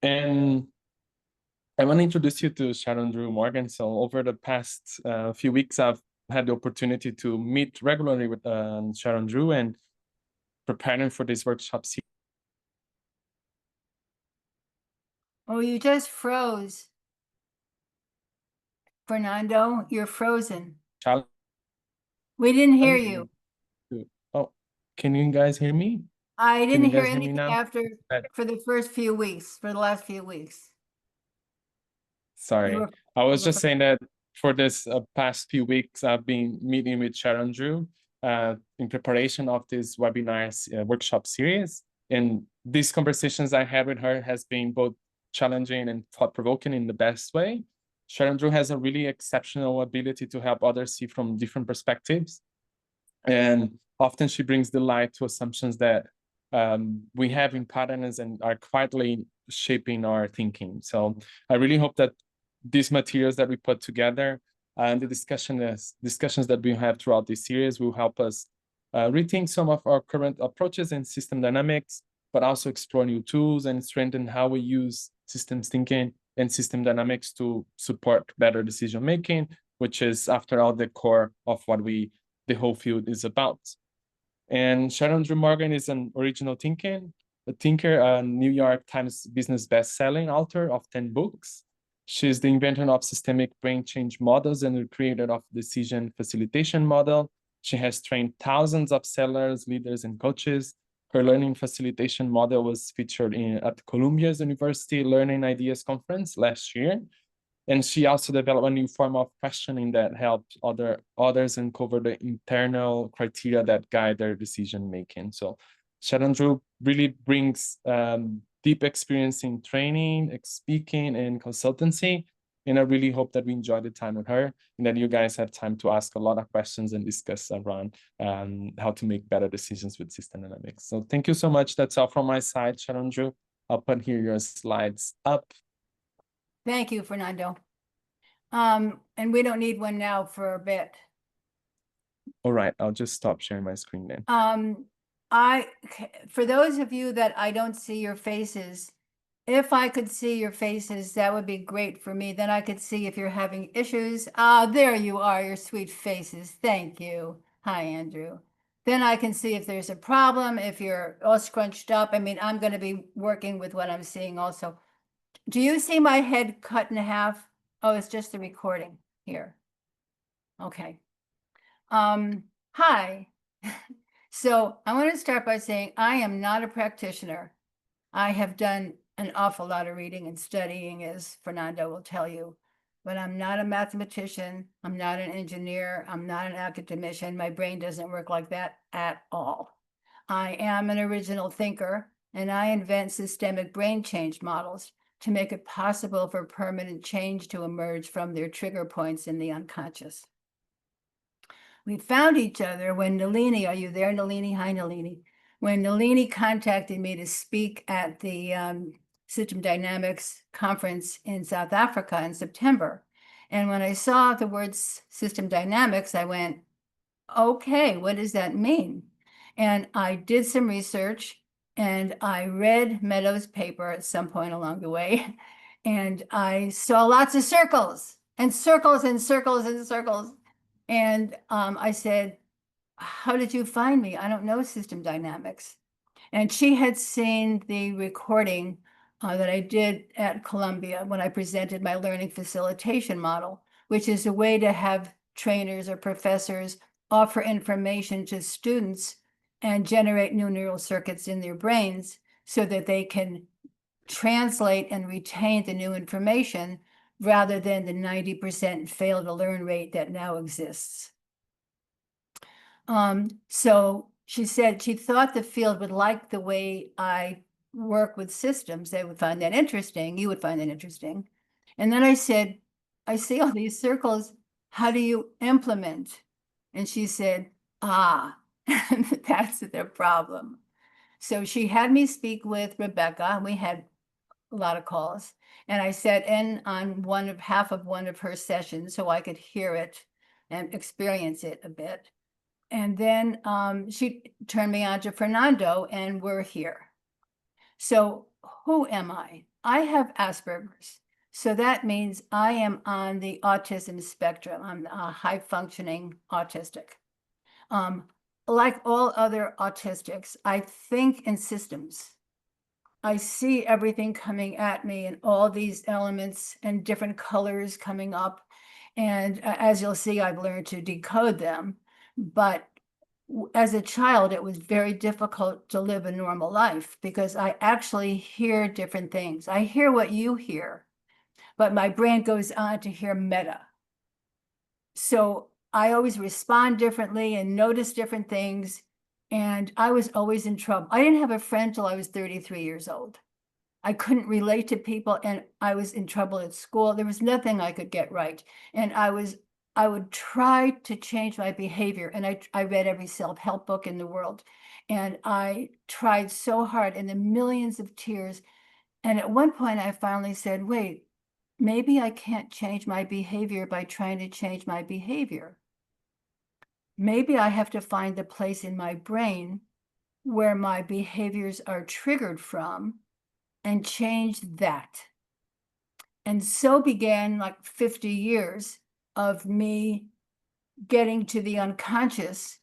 And I want to introduce you to Sharon Drew Morgan. So over the past few weeks, I've had the opportunity to meet regularly with Sharon Drew and preparing for this workshop series. Oh, you just froze. Fernando, you're frozen. We didn't hear you. Oh, can you guys hear me? I didn't hear me anything now? after for the first few weeks, for the last few weeks. Sorry, I was just saying that for this past few weeks, I've been meeting with Sharon Drew in preparation of this webinar workshop series. And these conversations I had with her has been both challenging and thought-provoking in the best way. Sharon Drew has a really exceptional ability to help others see from different perspectives. And often she brings the light to assumptions that we have in patterns and are quietly shaping our thinking. So I really hope that these materials that we put together and the discussions that we have throughout this series will help us rethink some of our current approaches in system dynamics, but also explore new tools and strengthen how we use systems thinking and system dynamics to support better decision making, which is, after all, the core of what the whole field is about. And Sharon Drew Morgan is an original thinker, a New York Times business best-selling author of 10 books. She's the inventor of systemic brain change models and the creator of decision facilitation model. She has trained thousands of sellers, leaders, and coaches. Her learning facilitation model was featured at Columbia's University Learning Ideas Conference last year. And she also developed a new form of questioning that helped others uncover the internal criteria that guide their decision making. So Sharon Drew really brings deep experience in training, speaking, and consultancy. And I really hope that we enjoy the time with her and that you guys have time to ask a lot of questions and discuss around how to make better decisions with system dynamics. So thank you so much. That's all from my side, Sharon Drew. I'll put here your slides up. Thank you, Fernando. And we don't need one now for a bit. All right, I'll just stop sharing my screen then. For those of you that I don't see your faces, if I could see your faces, that would be great for me. Then I could see if you're having issues. There you are, your sweet faces. Thank you. Hi, Andrew. Then I can see if there's a problem, if you're all scrunched up. I mean, I'm going to be working with what I'm seeing also. Do you see my head cut in half? Oh, it's just the recording here. Okay. Hi. So I want to start by saying I am not a practitioner. I have done an awful lot of reading and studying, as Fernando will tell you, but I'm not a mathematician. I'm not an engineer. I'm not an academician. My brain doesn't work like that at all. I am an original thinker, and I invent systemic brain change models to make it possible for permanent change to emerge from their trigger points in the unconscious. We found each other when Nalini, are you there, Nalini? Hi, Nalini. When Nalini contacted me to speak at the System Dynamics conference in South Africa in September. And when I saw the words System Dynamics, I went, okay, what does that mean? And I did some research and I read Meadows' paper at some point along the way. And I saw lots of circles and circles and circles and circles. And I said, how did you find me? I don't know system dynamics. And she had seen the recording that I did at Columbia when I presented my learning facilitation model, which is a way to have trainers or professors offer information to students and generate new neural circuits in their brains so that they can translate and retain the new information rather than the 90% fail to learn rate that now exists. So she said she thought the field would like the way I work with systems. They would find that interesting. You would find that interesting. And then I said, I see all these circles. How do you implement? And she said, that's the problem. So she had me speak with Rebecca. We had a lot of calls. And I sat in on half of one of her sessions so I could hear it and experience it a bit. And then she turned me on to Fernando, and we're here. So who am I? I have Asperger's. So that means I am on the autism spectrum. I'm a high functioning autistic. Like all other autistics, I think in systems. I see everything coming at me and all these elements and different colors coming up. And as you'll see, I've learned to decode them. But as a child, it was very difficult to live a normal life because I actually hear different things. I hear what you hear, but my brain goes on to hear meta. So I always respond differently and notice different things. And I was always in trouble. I didn't have a friend till I was 33 years old. I couldn't relate to people and I was in trouble at school. There was nothing I could get right. And I would try to change my behavior. And I read every self-help book in the world. And I tried so hard in the millions of tears. And at one point I finally said, wait, maybe I can't change my behavior by trying to change my behavior. Maybe I have to find the place in my brain where my behaviors are triggered from and change that. And so began like 50 years of me getting to the unconscious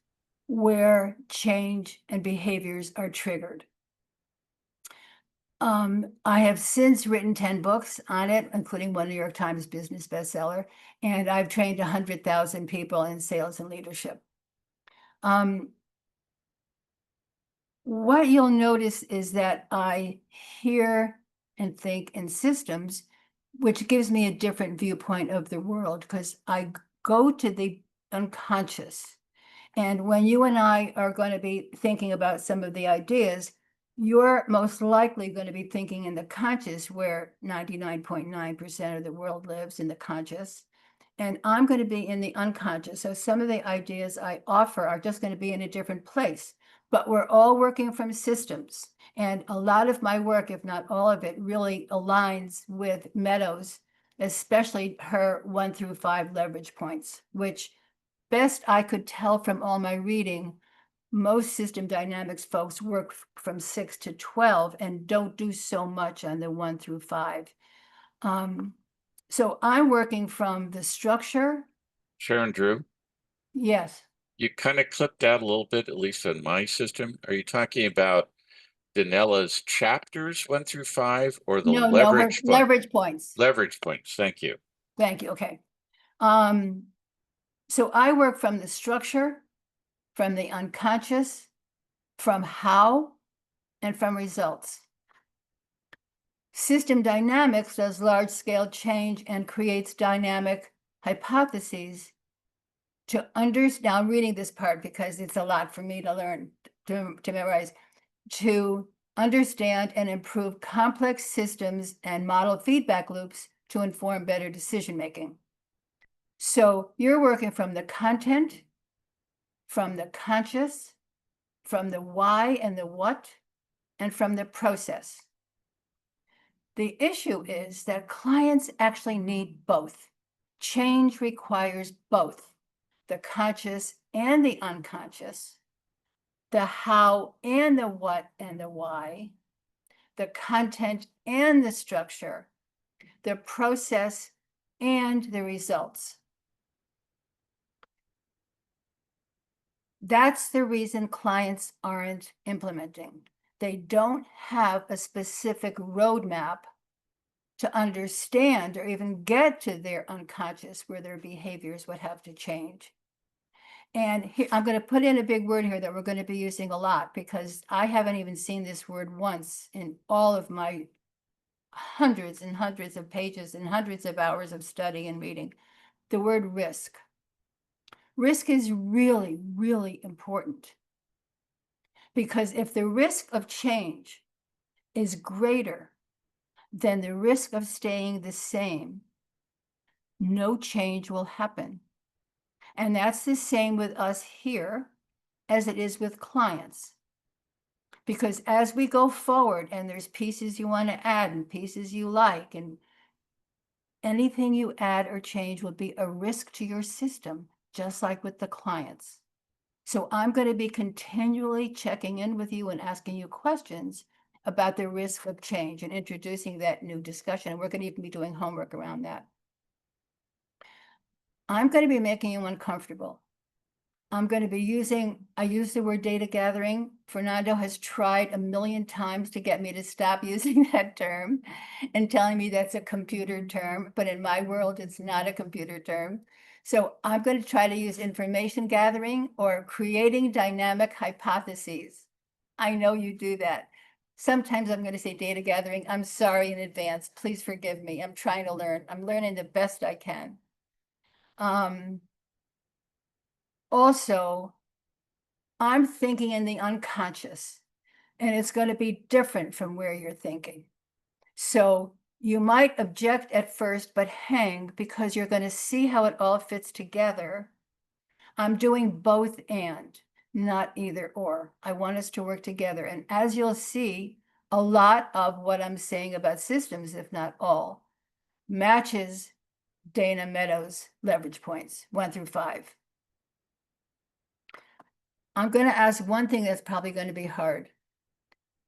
where change and behaviors are triggered. I have since written 10 books on it, including one New York Times business bestseller, and I've trained 100,000 people in sales and leadership. What you'll notice is that I hear and think in systems, which gives me a different viewpoint of the world because I go to the unconscious. And when you and I are going to be thinking about some of the ideas, you're most likely going to be thinking in the conscious, where 99.9% of the world lives in the conscious. And I'm going to be in the unconscious. So some of the ideas I offer are just going to be in a different place. But we're all working from systems. And a lot of my work, if not all of it, really aligns with Meadows, especially her 1 through 5 leverage points, which best I could tell from all my reading, most system dynamics folks work from 6 to 12 and don't do so much on the 1 through 5. So I'm working from the structure. Sharon Drew, Yes. you kind of clipped out a little bit, at least on my system. Are you talking about Danella's chapters 1 through 5 or the No, her leverage point? leverage points. Leverage points. Thank you. Thank you. Okay. So I work from the structure, from the unconscious, from how, and from results. System dynamics does large-scale change and creates dynamic hypotheses to understand. Now I'm reading this part because it's a lot for me to learn, to memorize, to understand and improve complex systems and model feedback loops to inform better decision-making. So you're working from the content, from the conscious, from the why and the what, and from the process. The issue is that clients actually need both. Change requires both the conscious and the unconscious, the how and the what and the why, the content and the structure, the process and the results. That's the reason clients aren't implementing. They don't have a specific roadmap to understand or even get to their unconscious where their behaviors would have to change. And here, I'm going to put in a big word here that we're going to be using a lot because I haven't even seen this word once in all of my hundreds and hundreds of pages and hundreds of hours of study and reading. The word risk. Risk is really, really important because if the risk of change is greater than the risk of staying the same, no change will happen. And that's the same with us here as it is with clients. Because as we go forward and there's pieces you want to add and pieces you like, and anything you add or change will be a risk to your system, just like with the clients. So I'm going to be continually checking in with you and asking you questions about the risk of change and introducing that new discussion. And we're going to even be doing homework around that. I'm going to be making you uncomfortable. I'm going to be I use the word data gathering. Fernando has tried a million times to get me to stop using that term and telling me that's a computer term, but in my world, it's not a computer term. So I'm going to try to use information gathering or creating dynamic hypotheses. I know you do that. Sometimes I'm going to say data gathering. I'm sorry in advance. Please forgive me. I'm trying to learn. I'm learning the best I can. Also, I'm thinking in the unconscious, and it's going to be different from where you're thinking. So you might object at first, but hang because you're going to see how it all fits together. I'm doing both and, not either or. I want us to work together. And as you'll see, a lot of what I'm saying about systems, if not all, matches Dana Meadows' leverage points 1 through 5. I'm going to ask one thing that's probably going to be hard.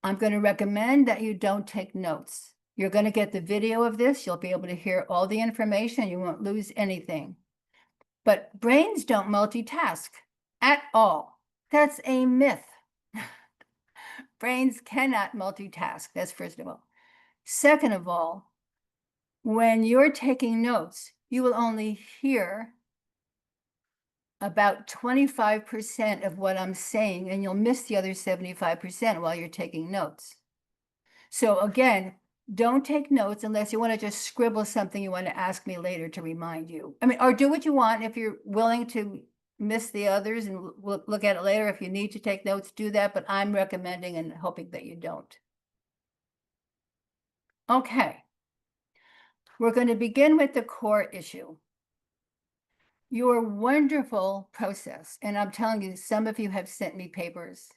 I'm going to recommend that you don't take notes. You're going to get the video of this. You'll be able to hear all the information. You won't lose anything. But brains don't multitask at all. That's a myth. Brains cannot multitask. That's first of all. Second of all, when you're taking notes, you will only hear about 25% of what I'm saying, and you'll miss the other 75% while you're taking notes. So again, don't take notes unless you want to just scribble something you want to ask me later to remind you. I mean, or do what you want. If you're willing to miss the others and look at it later, if you need to take notes, do that. But I'm recommending and hoping that you don't. Okay. We're going to begin with the core issue. Your wonderful process, and I'm telling you, some of you have sent me papers,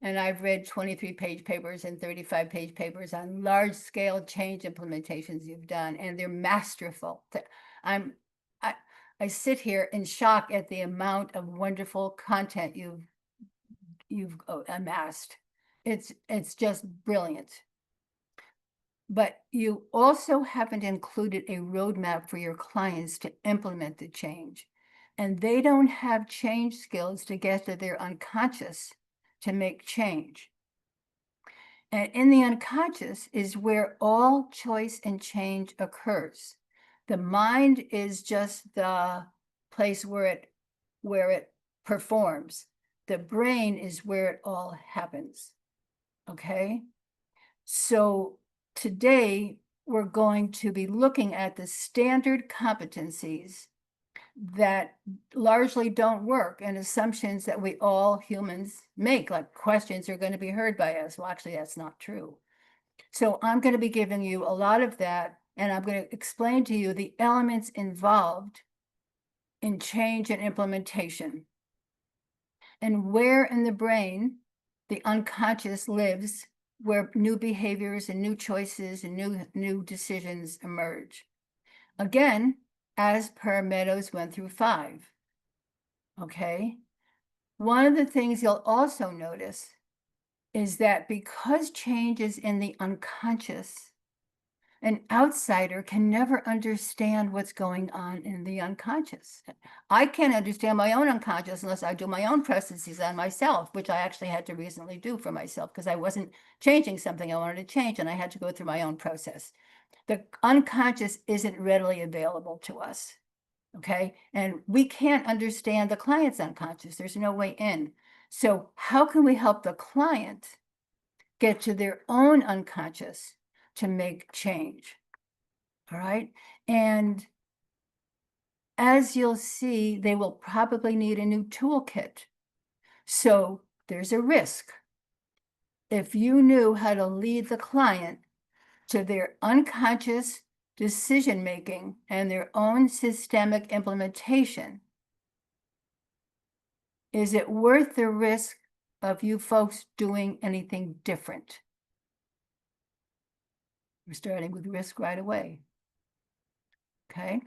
and I've read 23-page papers and 35-page papers on large-scale change implementations you've done, and they're masterful. I sit here in shock at the amount of wonderful content you've amassed. It's just brilliant. But you also haven't included a roadmap for your clients to implement the change. And they don't have change skills to get to their unconscious to make change. And in the unconscious is where all choice and change occurs. The mind is just the place where it performs. The brain is where it all happens. Okay? So today, we're going to be looking at the standard competencies that largely don't work and assumptions that we all humans make, like questions are going to be heard by us. Well, actually, that's not true. So I'm going to be giving you a lot of that, and I'm going to explain to you the elements involved in change and implementation, and where in the brain the unconscious lives, where new behaviors and new choices and new decisions emerge. Again, as per Meadows 1 through 5. Okay. One of the things you'll also notice is that because change is in the unconscious, an outsider can never understand what's going on in the unconscious. I can't understand my own unconscious unless I do my own processes on myself, which I actually had to recently do for myself because I wasn't changing something I wanted to change, and I had to go through my own process. The unconscious isn't readily available to us, okay? And we can't understand the client's unconscious. There's no way in. So how can we help the client get to their own unconscious to make change? All right. And as you'll see, they will probably need a new toolkit. So there's a risk. If you knew how to lead the client to their unconscious decision-making and their own systemic implementation, is it worth the risk of you folks doing anything different? We're starting with risk right away. Okay.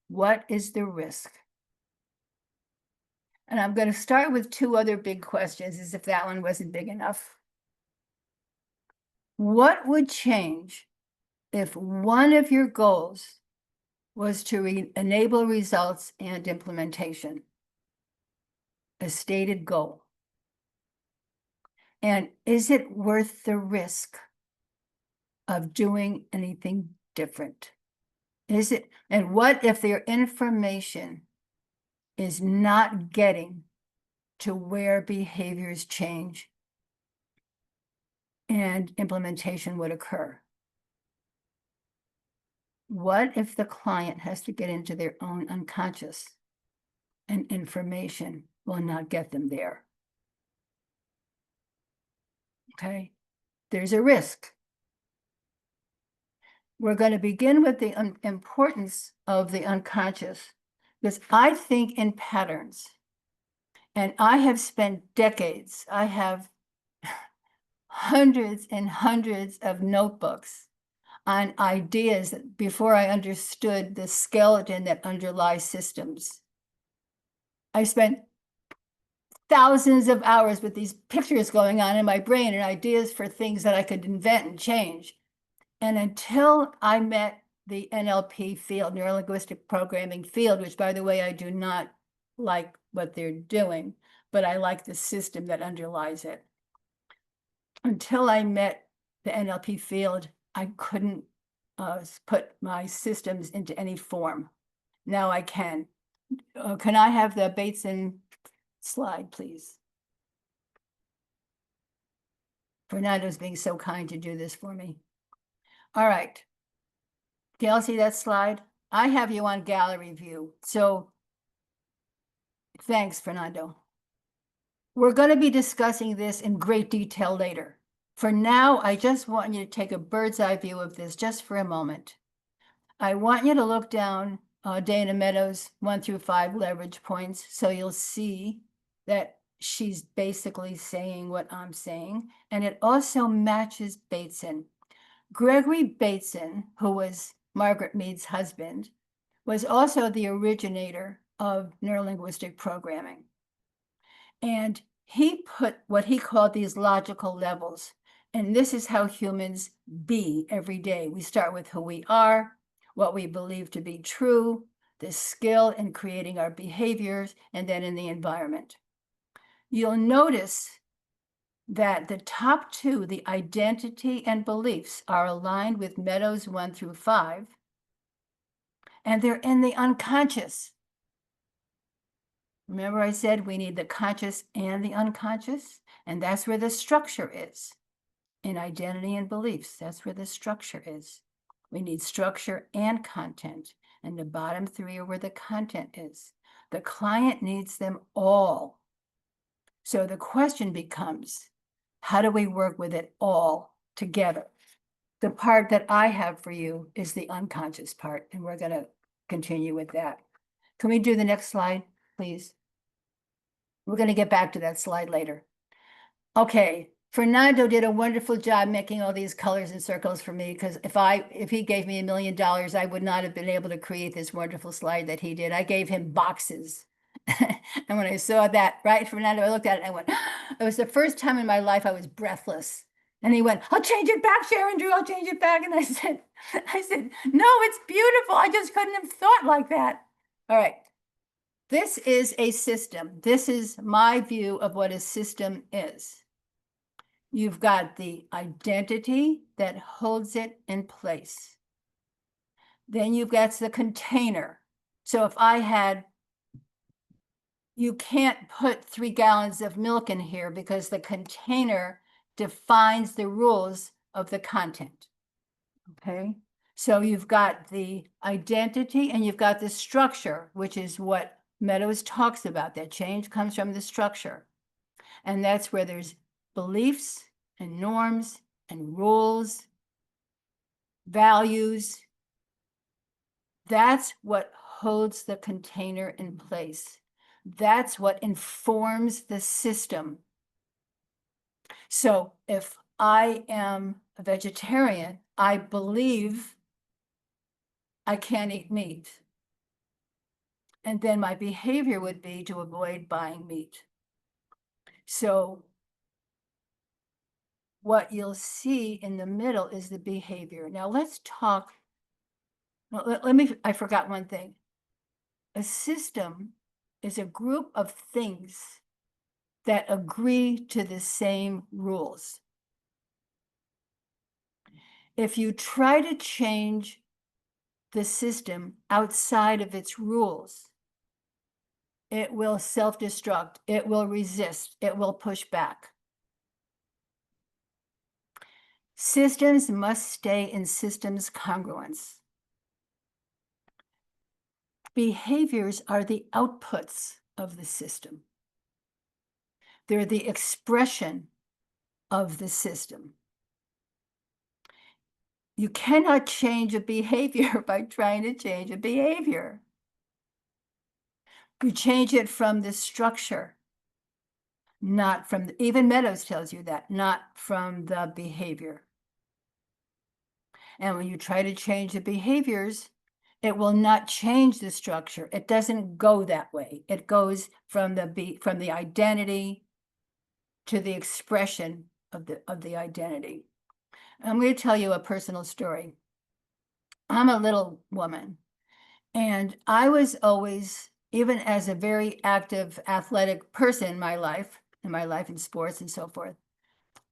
What is the risk? And I'm going to start with two other big questions, as if that one wasn't big enough. What would change if one of your goals was to enable results and implementation? A stated goal. And is it worth the risk of doing anything different? Is it, and what if their information is not getting to where behaviors change and implementation would occur? What if the client has to get into their own unconscious and information will not get them there? Okay, there's a risk. We're going to begin with the importance of the unconscious, because I think in patterns, and I have spent decades, I have hundreds and hundreds of notebooks on ideas before I understood the skeleton that underlies systems. I spent thousands of hours with these pictures going on in my brain and ideas for things that I could invent and change. And until I met the NLP field, neuro-linguistic programming field, which, by the way, I do not like what they're doing, but I like the system that underlies it. Until I met the NLP field, I couldn't put my systems into any form. Now I can. Can I have the Bateson slide, please? Fernando's being so kind to do this for me. All right. Can y'all see that slide? I have you on gallery view. So thanks, Fernando. We're going to be discussing this in great detail later. For now, I just want you to take a bird's eye view of this just for a moment. I want you to look down Dana Meadows' 1 through 5 leverage points, so you'll see that she's basically saying what I'm saying, and it also matches Bateson. Gregory Bateson, who was Margaret Mead's husband, was also the originator of neurolinguistic programming. And he put what he called these logical levels. And this is how humans be every day. We start with who we are, what we believe to be true, the skill in creating our behaviors, and then in the environment. You'll notice that the top two, the identity and beliefs, are aligned with Meadows 1 through 5, and they're in the unconscious. Remember I said we need the conscious and the unconscious, and that's where the structure is. In identity and beliefs, that's where the structure is. We need structure and content, and the bottom three are where the content is. The client needs them all. So the question becomes, how do we work with it all together? The part that I have for you is the unconscious part, and we're going to continue with that. Can we do the next slide, please? We're going to get back to that slide later. Okay, Fernando did a wonderful job making all these colors and circles for me, because if he gave me $1 million, I would not have been able to create this wonderful slide that he did. I gave him boxes. And when I saw that, right, Fernando, I looked at it and I went, it was the first time in my life I was breathless. And he went, I'll change it back, Sharon Drew, I'll change it back. And I said, no, it's beautiful. I just couldn't have thought like that. All right. This is a system. This is my view of what a system is. You've got the identity that holds it in place. Then you've got the container. So if I had, you can't put 3 gallons of milk in here because the container defines the rules of the content. Okay, so you've got the identity and you've got the structure, which is what Meadows talks about. That change comes from the structure. And that's where there's beliefs and norms and rules, values. That's what holds the container in place. That's what informs the system. So if I am a vegetarian, I believe I can't eat meat. And then my behavior would be to avoid buying meat. So what you'll see in the middle is the behavior. Now let's talk. Well, I forgot one thing. A system is a group of things that agree to the same rules. If you try to change the system outside of its rules, it will self-destruct, it will resist, it will push back. Systems must stay in systems congruence. Behaviors are the outputs of the system. They're the expression of the system. You cannot change a behavior by trying to change a behavior. You change it from the structure, not from, even Meadows tells you that, not from the behavior. And when you try to change the behaviors, it will not change the structure. It doesn't go that way. It goes from the identity to the expression of the identity. I'm going to tell you a personal story. I'm a little woman, and I was always, even as a very active athletic person in my life in sports and so forth,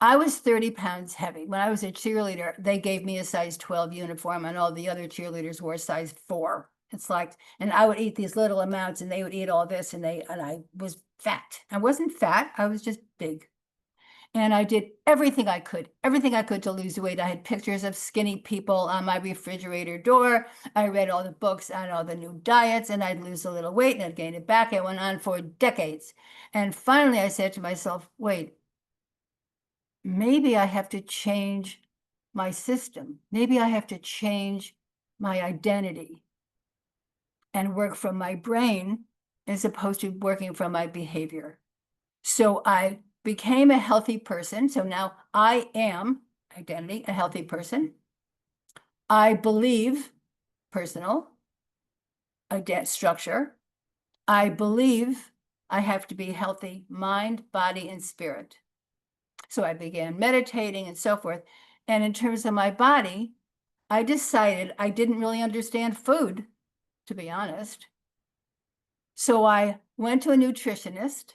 I was 30 pounds heavy. When I was a cheerleader, they gave me a size 12 uniform and all the other cheerleaders wore size 4. It's like, and I would eat these little amounts and they would eat all this, and I was fat. I wasn't fat, I was just big. And I did everything I could to lose weight. I had pictures of skinny people on my refrigerator door. I read all the books on all the new diets, and I'd lose a little weight and I'd gain it back. It went on for decades. And finally I said to myself, wait, maybe I have to change my system. Maybe I have to change my identity and work from my brain as opposed to working from my behavior. So I became a healthy person. So now I am identity, a healthy person. I believe personal structure. I believe I have to be healthy mind, body, and spirit. So I began meditating and so forth. And in terms of my body, I decided I didn't really understand food, to be honest. So I went to a nutritionist,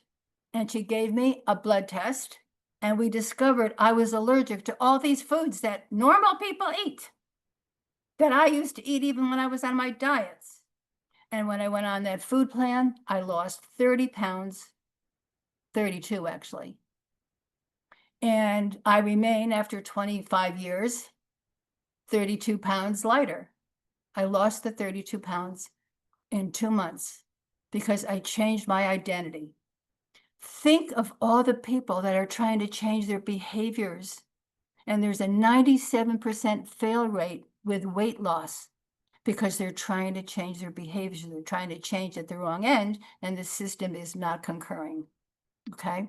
and she gave me a blood test, and we discovered I was allergic to all these foods that normal people eat, that I used to eat even when I was on my diets. And when I went on that food plan, I lost 30 pounds, 32 actually. And I remain, after 25 years, 32 pounds lighter. I lost the 32 pounds in 2 months because I changed my identity. Think of all the people that are trying to change their behaviors. And there's a 97% fail rate with weight loss because they're trying to change their behaviors. They're trying to change at the wrong end, and the system is not concurring. Okay?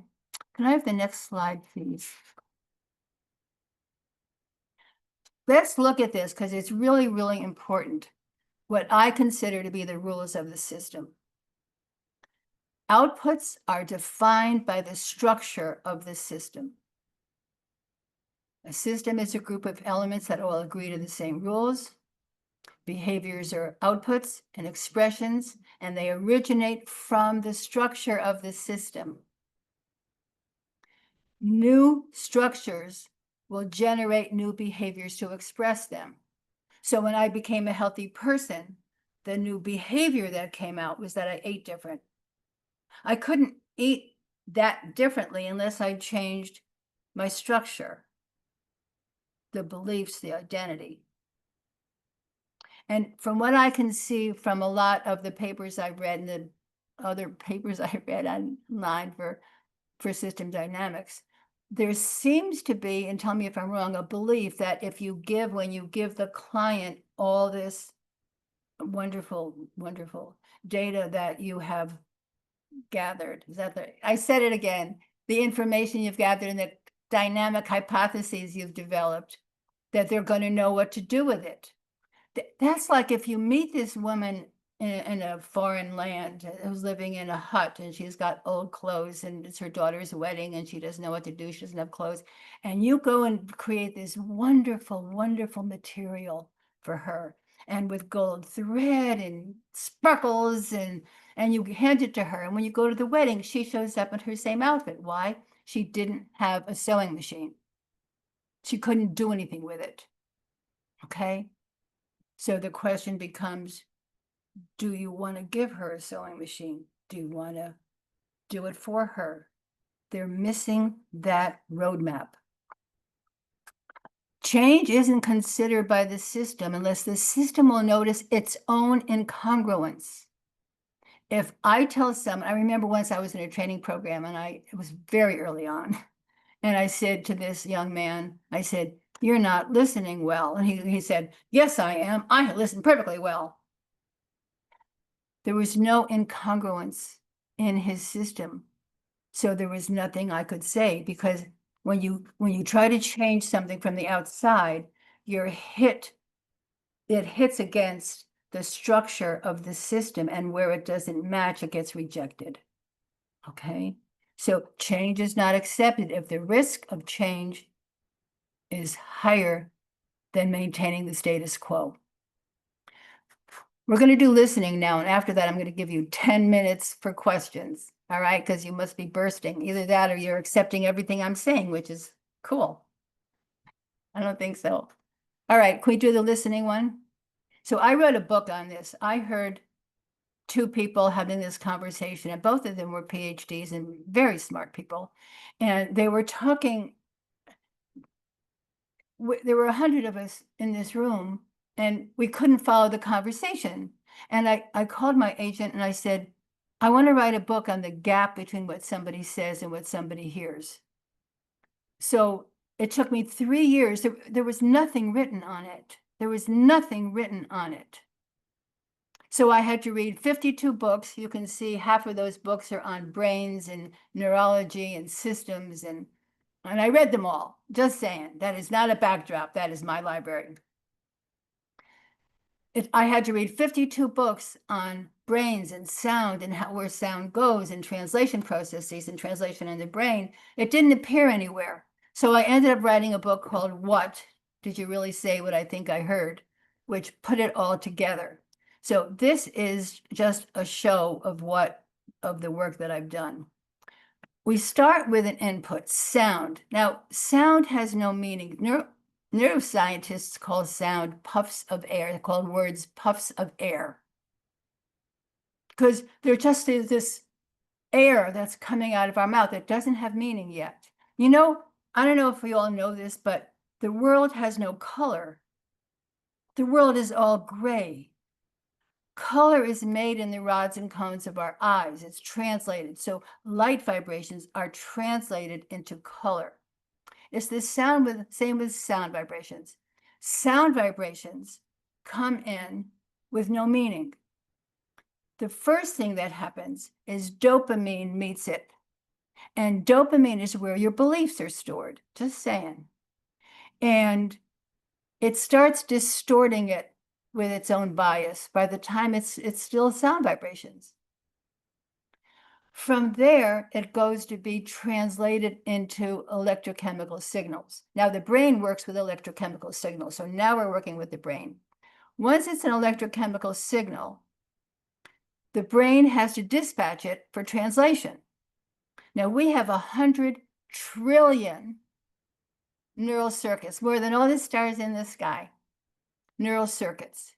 Can I have the next slide, please? Let's look at this because it's really, really important. What I consider to be the rules of the system. Outputs are defined by the structure of the system. A system is a group of elements that all agree to the same rules. Behaviors are outputs and expressions, and they originate from the structure of the system. New structures will generate new behaviors to express them. So when I became a healthy person, the new behavior that came out was that I ate different. I couldn't eat that differently unless I changed my structure, the beliefs, the identity. And from what I can see from a lot of the papers I've read and the other papers I read online for system dynamics, there seems to be, and tell me if I'm wrong, a belief that when you give the client all this wonderful, wonderful data that you have gathered, I said it again, the information you've gathered and the dynamic hypotheses you've developed, that they're going to know what to do with it. That's like if you meet this woman in a foreign land, who's living in a hut, and she's got old clothes, and it's her daughter's wedding, and she doesn't know what to do. She doesn't have clothes. And you go and create this wonderful, wonderful material for her, and with gold thread and sparkles, and you hand it to her. And when you go to the wedding, she shows up in her same outfit. Why? She didn't have a sewing machine. She couldn't do anything with it. Okay? So the question becomes, do you want to give her a sewing machine? Do you want to do it for her? They're missing that roadmap. Change isn't considered by the system unless the system will notice its own incongruence. If I tell someone, I remember once I was in a training program, and it was very early on, and I said to this young man, I said, "You're not listening well." And he said, "Yes, I am. I listen perfectly well." There was no incongruence in his system. So there was nothing I could say, because when you try to change something from the outside, it hits against the structure of the system, and where it doesn't match, it gets rejected. Okay? So change is not accepted if the risk of change is higher than maintaining the status quo. We're going to do listening now, and after that, I'm going to give you 10 minutes for questions, all right? Because you must be bursting. Either that or you're accepting everything I'm saying, which is cool. I don't think so. All right, can we do the listening one? So I wrote a book on this. I heard two people having this conversation, and both of them were PhDs and very smart people. And they were talking, there were 100 of us in this room, and we couldn't follow the conversation. And I called my agent and I said, "I want to write a book on the gap between what somebody says and what somebody hears." So it took me 3 years. There was nothing written on it. There was nothing written on it. So I had to read 52 books. You can see half of those books are on brains and neurology and systems, and I read them all. Just saying, that is not a backdrop. That is my library. I had to read 52 books on brains and sound, and where sound goes, and translation processes and translation in the brain. It didn't appear anywhere. So I ended up writing a book called "What Did You Really Say What I Think I Heard?" which put it all together. So this is just a show of the work that I've done. We start with an input, sound. Now, sound has no meaning. Neuroscientists call sound puffs of air. They're called words puffs of air, because they're just this air that's coming out of our mouth that doesn't have meaning yet. You know, I don't know if we all know this, but the world has no color. The world is all gray. Color is made in the rods and cones of our eyes. It's translated. So light vibrations are translated into color. It's the same with sound vibrations. Sound vibrations come in with no meaning. The first thing that happens is dopamine meets it. And dopamine is where your beliefs are stored, just saying. And it starts distorting it with its own bias. By the time it's still sound vibrations. From there, it goes to be translated into electrochemical signals. Now, the brain works with electrochemical signals. So now we're working with the brain. Once it's an electrochemical signal, the brain has to dispatch it for translation. Now, we have 100 trillion neural circuits, more than all the stars in the sky, neural circuits.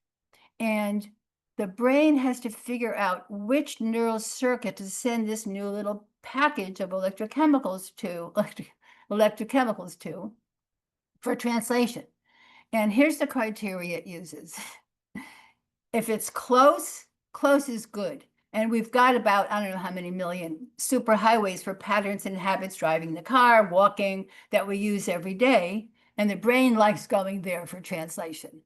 And the brain has to figure out which neural circuit to send this new little package of electrochemicals to for translation. And here's the criteria it uses. If it's close is good. And we've got about, I don't know how many million superhighways for patterns and habits, driving the car, walking, that we use every day. And the brain likes going there for translation.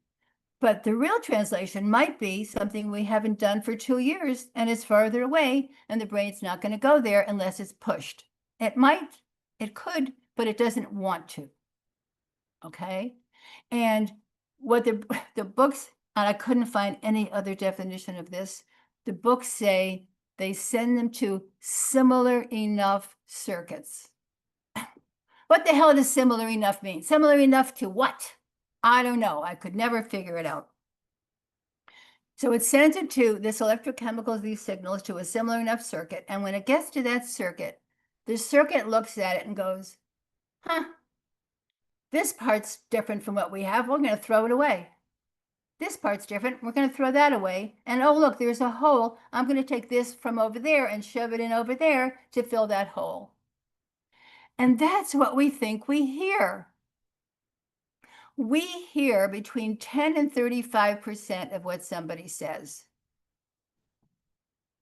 But the real translation might be something we haven't done for 2 years, and it's farther away, and the brain's not going to go there unless it's pushed. It might, it could, but it doesn't want to. Okay? And what the books and I couldn't find any other definition of this. The books say they send them to similar enough circuits. What the hell does similar enough mean? Similar enough to what? I don't know. I could never figure it out. So it sends it to this electrochemicals, these signals to a similar enough circuit. And when it gets to that circuit, the circuit looks at it and goes, huh, this part's different from what we have. We're going to throw it away. This part's different. We're going to throw that away. And oh, look, there's a hole. I'm going to take this from over there and shove it in over there to fill that hole. And that's what we think we hear. We hear between 10 and 35% of what somebody says.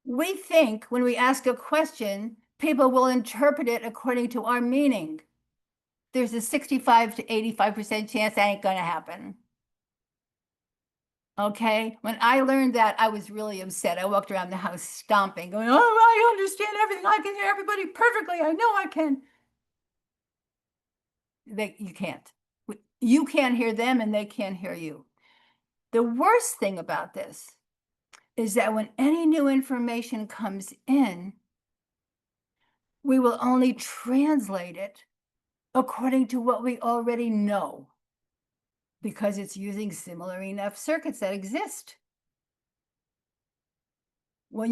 We think when we ask a question, people will interpret it according to our meaning. There's a 65 to 85% chance that ain't going to happen. Okay, when I learned that, I was really upset. I walked around the house stomping, going, oh, I understand everything. I can hear everybody perfectly. I know I can. You can't. You can't hear them and they can't hear you. The worst thing about this is that when any new information comes in, we will only translate it according to what we already know, because it's using similar enough circuits that exist. When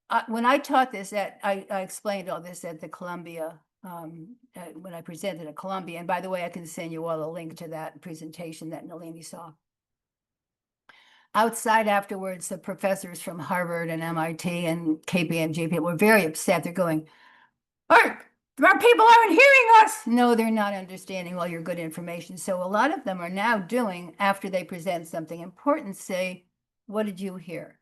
I taught this I explained all this at the Columbia, when I presented at Columbia, and by the way, I can send you all a link to that presentation that Nalini saw. Outside afterwards, the professors from Harvard and MIT and KPMG were very upset. They're going, our people aren't hearing us. No, they're not understanding all your good information. So a lot of them are now doing, after they present something important, say, what did you hear?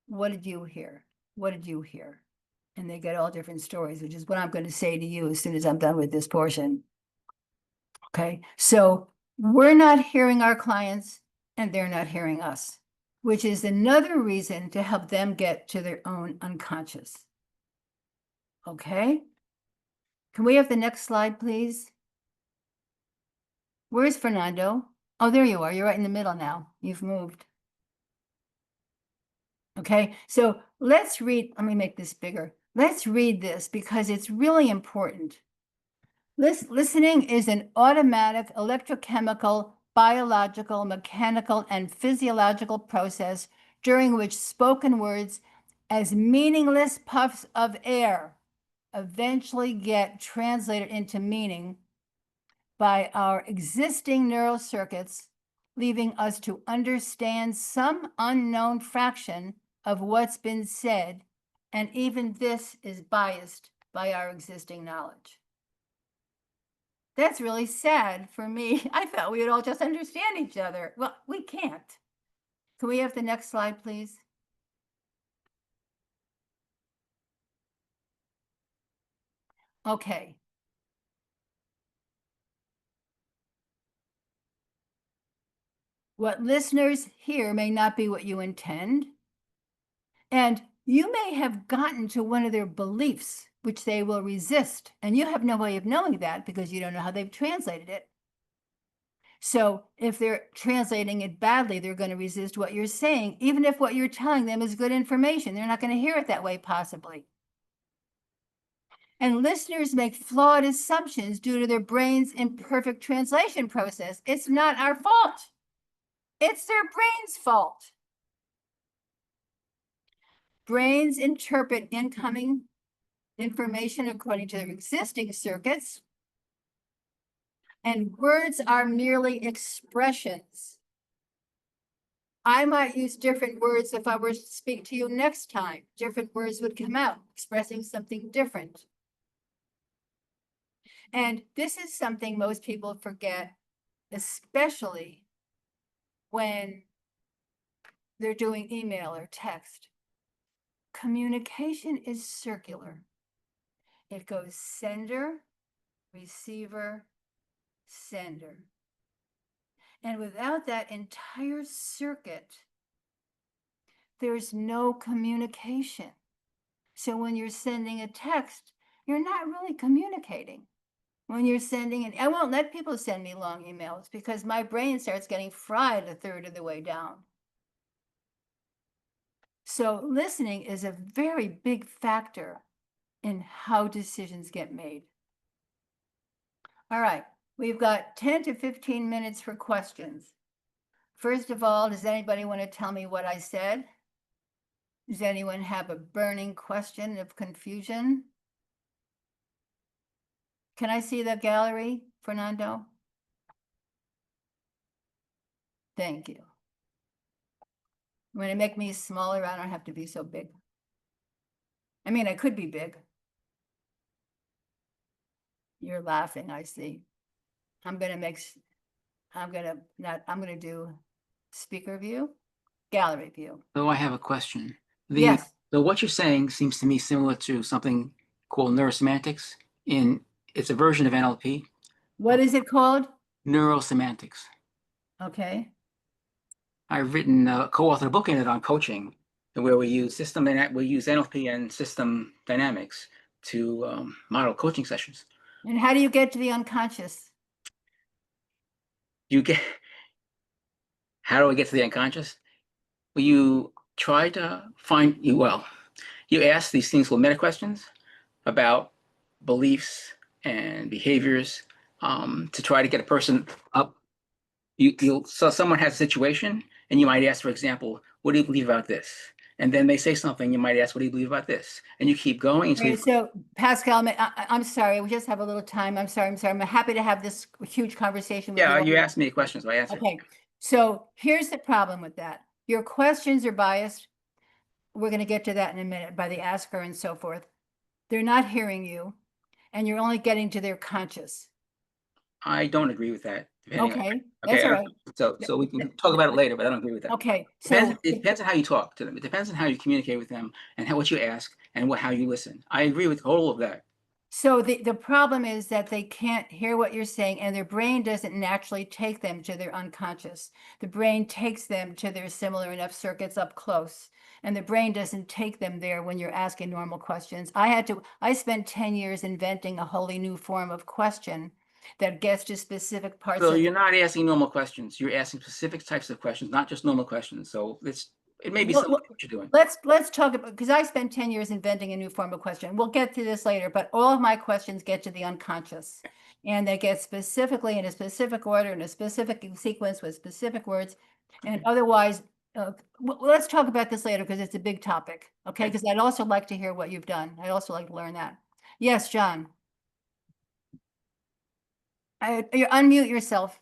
What did you hear? What did you hear? And they get all different stories, which is what I'm going to say to you as soon as I'm done with this portion. Okay, so we're not hearing our clients and they're not hearing us, which is another reason to help them get to their own unconscious. Okay, can we have the next slide, please? Where's Fernando? Oh, there you are. You're right in the middle now. You've moved. Okay, so let's read. Let me make this bigger. Let's read this because it's really important. Listening is an automatic electrochemical, biological, mechanical, and physiological process during which spoken words as meaningless puffs of air eventually get translated into meaning by our existing neural circuits, leaving us to understand some unknown fraction of what's been said, and even this is biased by our existing knowledge. That's really sad for me. I thought we would all just understand each other. Well, we can't. Can we have the next slide, please? Okay. What listeners hear may not be what you intend. And you may have gotten to one of their beliefs, which they will resist. And you have no way of knowing that because you don't know how they've translated it. So if they're translating it badly, they're going to resist what you're saying, even if what you're telling them is good information. They're not going to hear it that way, possibly. And listeners make flawed assumptions due to their brain's imperfect translation process. It's not our fault. It's their brain's fault. Brains interpret incoming information according to their existing circuits, and words are merely expressions. I might use different words if I were to speak to you next time. Different words would come out, expressing something different. And this is something most people forget, especially when they're doing email or text. Communication is circular. It goes sender, receiver, sender. And without that entire circuit, there's no communication. So when you're sending a text, you're not really communicating. when you're sending, and I won't let people send me long emails because my brain starts getting fried a third of the way down. So listening is a very big factor in how decisions get made. All right, we've got 10 to 15 minutes for questions. First of all, does anybody want to tell me what I said? Does anyone have a burning question of confusion? Can I see the gallery, Fernando? Thank you. When it make me smaller, I don't have to be so big. I mean, I could be big. You're laughing, I see. I'm gonna do speaker view, gallery view. So I have a question. Yes. So what you're saying seems to me similar to something called neurosemantics. It's a version of NLP. What is it called? Neurosemantics. Okay. I've written co-authored a book in it on coaching, where we use NLP and system dynamics to model coaching sessions. And how do you get to the unconscious? How do I get to the unconscious? Well, you try to you ask these things called meta questions about beliefs and behaviors to try to get a person up. So someone has a situation and you might ask, for example, what do you believe about this? And then they say something, you might ask, what do you believe about this? And you keep going. Okay, so Pascal, I'm sorry, we just have a little time. I'm sorry. I'm happy to have this huge conversation with you. Yeah, you asked me a question, so I answered. Okay, so here's the problem with that. Your questions are biased. We're going to get to that in a minute by the asker and so forth. They're not hearing you, and you're only getting to their conscious. I don't agree with that. Okay, that's all right. So we can talk about it later, but I don't agree with that. Okay, so it depends on how you talk to them. It depends on how you communicate with them and what you ask and how you listen. I agree with all of that. So the problem is that they can't hear what you're saying, and their brain doesn't naturally take them to their unconscious. The brain takes them to their similar enough circuits up close, and the brain doesn't take them there when you're asking normal questions. I spent 10 years inventing a wholly new form of question that gets to specific parts. So you're not asking normal questions. You're asking specific types of questions, not just normal questions. So it may be something what you're doing. Let's talk about, because I spent 10 years inventing a new form of question. We'll get to this later, but all of my questions get to the unconscious, and they get specifically in a specific order, in a specific sequence with specific words. And otherwise, let's talk about this later because it's a big topic. Okay, because I'd also like to hear what you've done. I'd also like to learn that. Yes, John. You unmute yourself.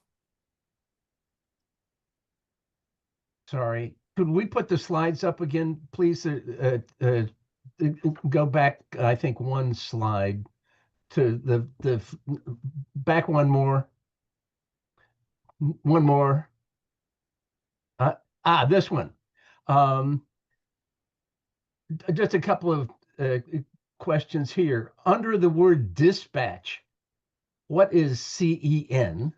Sorry. Could we put the slides up again, please? Go back, I think, one slide to the back one more. One more. This one. Just a couple of questions here. Under the word dispatch, what is CEN?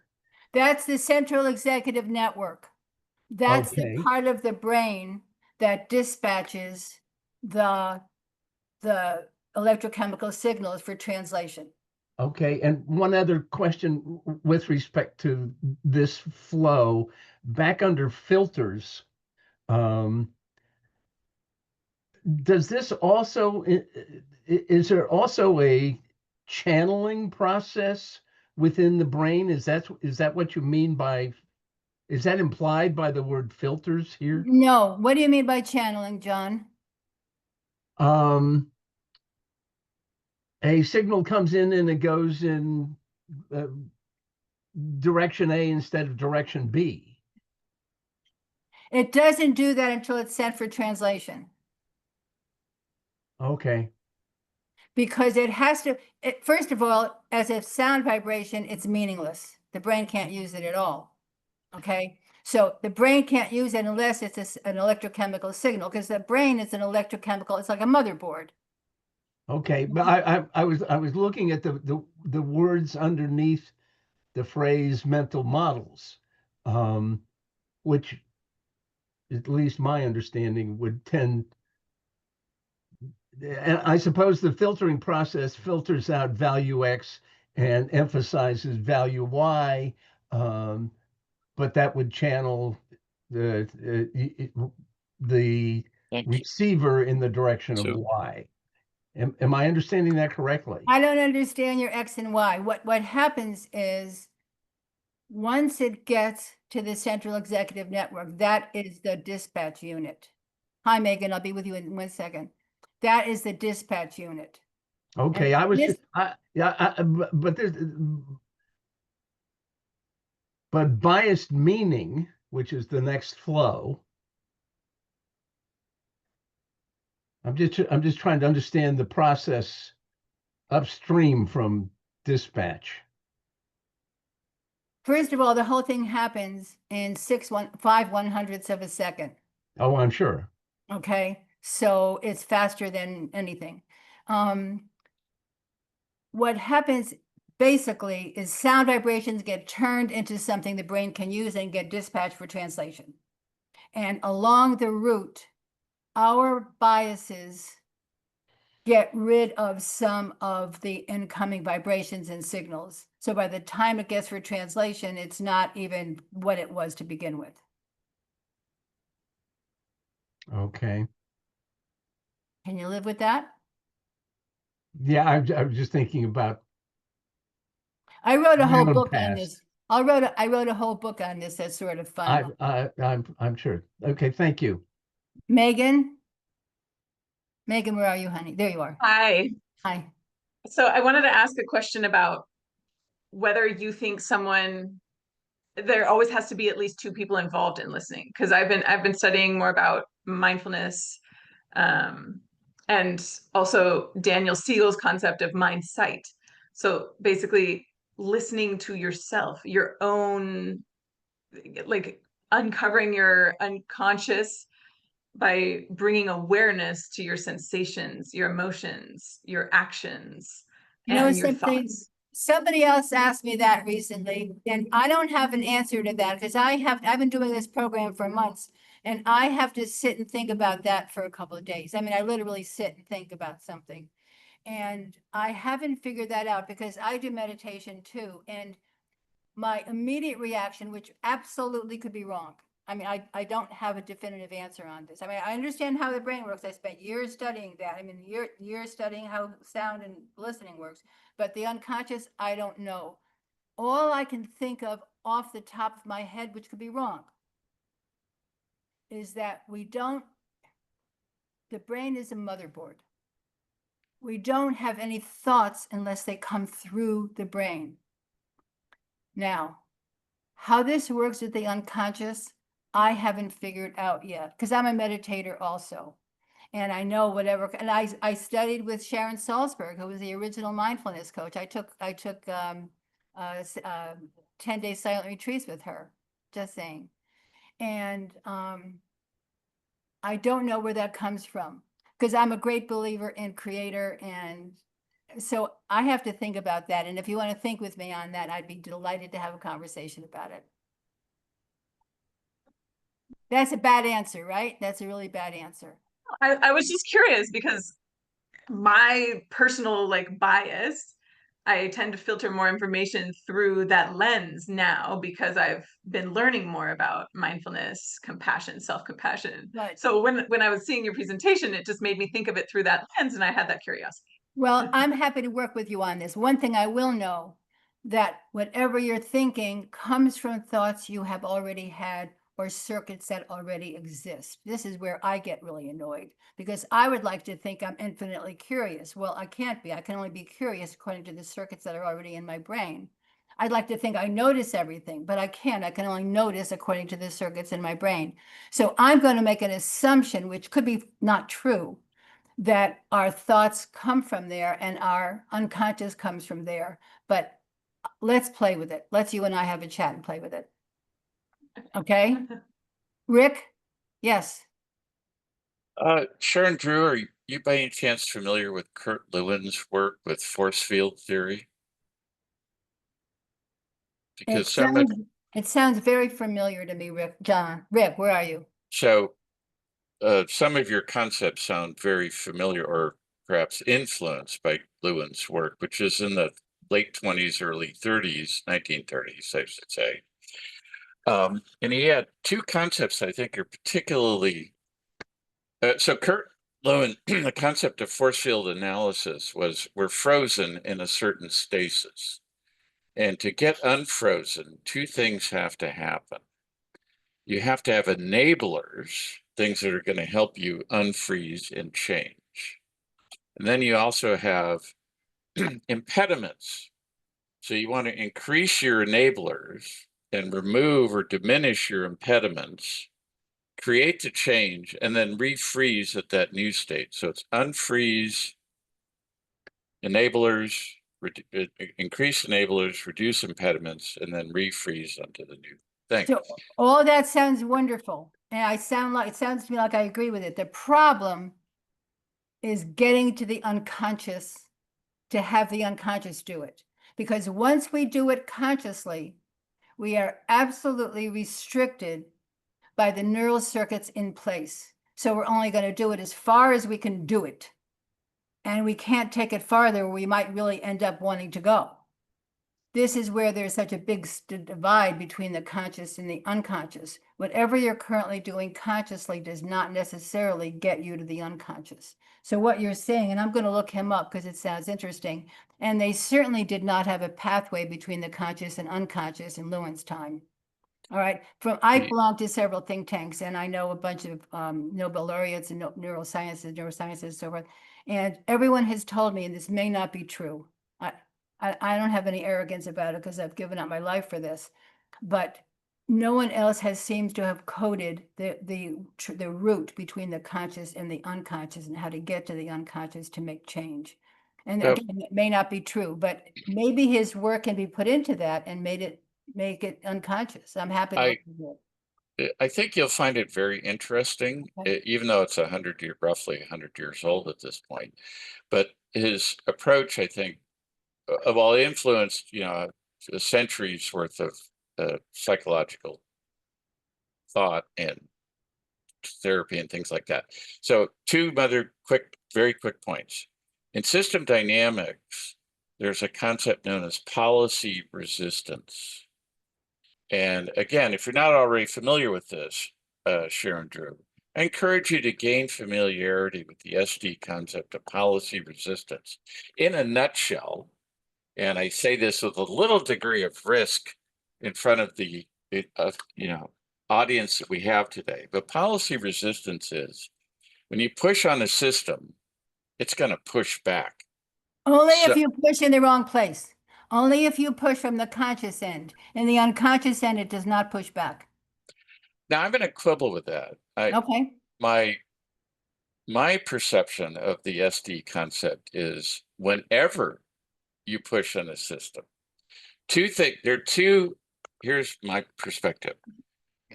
That's the Central Executive Network. That's the part of the brain that dispatches the electrochemical signals for translation. Okay, and one other question with respect to this flow, back under filters, does this also, is there also a channeling process within the brain? Is that what you mean by, is that implied by the word filters here? No. What do you mean by channeling, John? A signal comes in and it goes in direction A instead of direction B. It doesn't do that until it's sent for translation. Okay. Because it has to, first of all, as a sound vibration, it's meaningless. The brain can't use it at all. Okay. So the brain can't use it unless it's an electrochemical signal, because the brain is an electrochemical, it's like a motherboard. Okay, but I was looking at the words underneath the phrase mental models, which, at least my understanding, would tend, and I suppose the filtering process filters out value X and emphasizes value Y, but that would channel the Thank you. receiver in the direction of So- Y. Am I understanding that correctly? I don't understand your X and Y. What happens is once it gets to the central executive network, that is the dispatch unit. Hi, Megan, I'll be with you in 1 second. That is the dispatch unit. Okay, And I was this- but there's but biased meaning, which is the next flow. I'm just trying to understand the process upstream from dispatch. First of all, the whole thing happens in 5/100ths of a second. Oh, I'm sure. Okay, so it's faster than anything. What happens basically is sound vibrations get turned into something the brain can use and get dispatched for translation. And along the route, our biases get rid of some of the incoming vibrations and signals. So by the time it gets for translation, it's not even what it was to begin with. Okay. Can you live with that? Yeah, I was just thinking about I wrote a whole random book on past. this. I wrote a whole book on this. That's sort of fun. I'm sure. Okay, thank you. Megan, where are you, honey? There you are. Hi. Hi. So I wanted to ask a question about whether you think there always has to be at least two people involved in listening, because I've been studying more about mindfulness, and also Daniel Siegel's concept of mind sight. So basically listening to yourself, your own, like uncovering your unconscious by bringing awareness to your sensations, your emotions, your actions, You know and your something? thoughts. Somebody else asked me that recently, and I don't have an answer to that because I've been doing this program for months, and I have to sit and think about that for a couple of days. I mean, I literally sit and think about something. And I haven't figured that out because I do meditation too. And my immediate reaction, which absolutely could be wrong. I mean, I don't have a definitive answer on this. I mean, I understand how the brain works. I spent years studying that. I mean, years studying how sound and listening works, but the unconscious, I don't know. All I can think of off the top of my head, which could be wrong, is that the brain is a motherboard. We don't have any thoughts unless they come through the brain. Now, how this works with the unconscious, I haven't figured out yet because I'm a meditator also. And I know whatever, and I studied with Sharon Salzberg, who was the original mindfulness coach. I took 10-day silent retreats with her, just saying. And I don't know where that comes from because I'm a great believer in creator. And so I have to think about that. And if you want to think with me on that, I'd be delighted to have a conversation about it. That's a bad answer, right? That's a really bad answer. I was just curious because my personal bias, I tend to filter more information through that lens now because I've been learning more about mindfulness, compassion, self-compassion. Right. So when I was seeing your presentation, it just made me think of it through that lens, and I had that curiosity. Well, I'm happy to work with you on this. One thing I will know, that whatever you're thinking comes from thoughts you have already had or circuits that already exist. This is where I get really annoyed because I would like to think I'm infinitely curious. Well, I can't be. I can only be curious according to the circuits that are already in my brain. I'd like to think I notice everything, but I can't. I can only notice according to the circuits in my brain. So I'm going to make an assumption, which could be not true, that our thoughts come from there and our unconscious comes from there. But let's play with it. Let's you and I have a chat and play with it. Okay? Rick? Yes. Sharon Drew, are you by any chance familiar with Kurt Lewin's work with force field theory? Because It sounds very familiar to me, Rick. Rick, where are you? so some of your concepts sound very familiar or perhaps influenced by Lewin's work, which is in the late 20s, early 30s, 1930s, I should say. And he had two concepts I think are particularly, so Kurt Lewin, the concept of force field analysis was we're frozen in a certain stasis. And to get unfrozen, two things have to happen. You have to have enablers, things that are going to help you unfreeze and change. And then you also have impediments. So you want to increase your enablers and remove or diminish your impediments, create the change, and then refreeze at that new state. So it's unfreeze, enablers, increase enablers, reduce impediments, and then refreeze onto the new thing. So all that sounds wonderful. And it sounds to me like I agree with it. The problem is getting to the unconscious to have the unconscious do it. Because once we do it consciously, we are absolutely restricted by the neural circuits in place. So we're only going to do it as far as we can do it. And we can't take it farther, where we might really end up wanting to go. This is where there's such a big divide between the conscious and the unconscious. Whatever you're currently doing consciously does not necessarily get you to the unconscious. So what you're saying, and I'm going to look him up because it sounds interesting, and they certainly did not have a pathway between the conscious and unconscious in Lewin's time. All right. I belong to several think tanks, and I know a bunch of Nobel laureates in neurosciences, and so forth. And everyone has told me, and this may not be true, I don't have any arrogance about it because I've given up my life for this, but no one else seems to have coded the route between the conscious and the unconscious and how to get to the unconscious to make change. And again, it may not be true, but maybe his work can be put into that and make it unconscious. I'm happy to look at it. I think you'll find it very interesting, even though it's roughly 100 years old at this point. But his approach, I think, influenced, a century's worth of psychological thought and therapy and things like that. So two other very quick points. In system dynamics, there's a concept known as policy resistance. And again, if you're not already familiar with this, Sharon Drew, I encourage you to gain familiarity with the SD concept of policy resistance. In a nutshell, and I say this with a little degree of risk in front of the audience that we have today, but policy resistance is when you push on a system, it's going to push back. Only if you push in the wrong place. Only if you push from the conscious end. In the unconscious end, it does not push back. Now I'm going to quibble with that. Okay. My perception of the SD concept is whenever you push on a system, here's my perspective.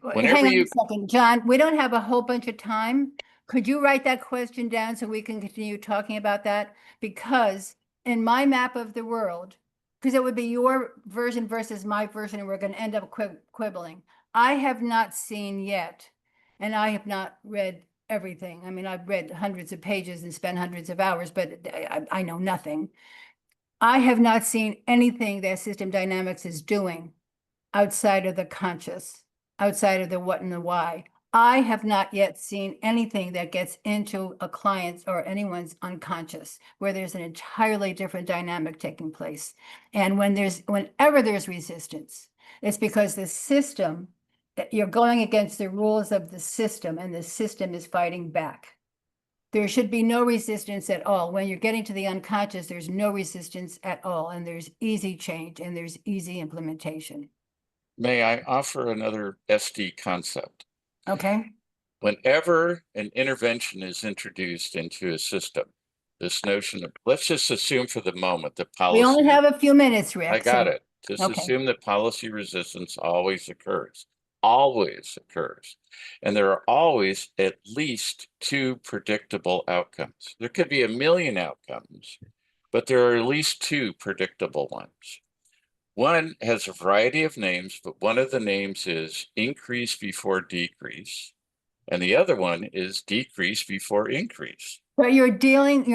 Hang on a second, John, we don't have a whole bunch of time. Could you write that question down so we can continue talking about that? Because in my map of the world, because it would be your version versus my version, and we're going to end up quibbling. I have not seen yet, and I have not read everything. I mean, I've read hundreds of pages and spent hundreds of hours, but I know nothing. I have not seen anything that system dynamics is doing outside of the conscious, outside of the what and the why. I have not yet seen anything that gets into a client's or anyone's unconscious, where there's an entirely different dynamic taking place. And whenever there's resistance, it's because the system, you're going against the rules of the system, and the system is fighting back. There should be no resistance at all. When you're getting to the unconscious, there's no resistance at all, and there's easy change, and there's easy implementation. May I offer another SD concept? Okay. Whenever an intervention is introduced into a system, this notion of, let's just assume for the moment that policy. We only have a few minutes, Rick. I got it. Just assume that policy resistance always occurs. Always occurs. And there are always at least two predictable outcomes. There could be a million outcomes, but there are at least two predictable ones. One has a variety of names, but one of the names is increase before decrease, and the other one is decrease before increase. But you're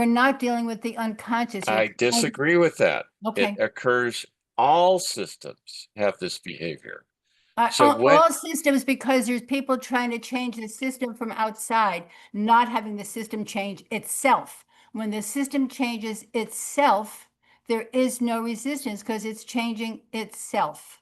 not dealing with the unconscious. You're I disagree with that. Okay. It occurs, all systems have this behavior. So All systems, because there's people trying to change the system from outside, not having the system change itself. When the system changes itself, there is no resistance because it's changing itself.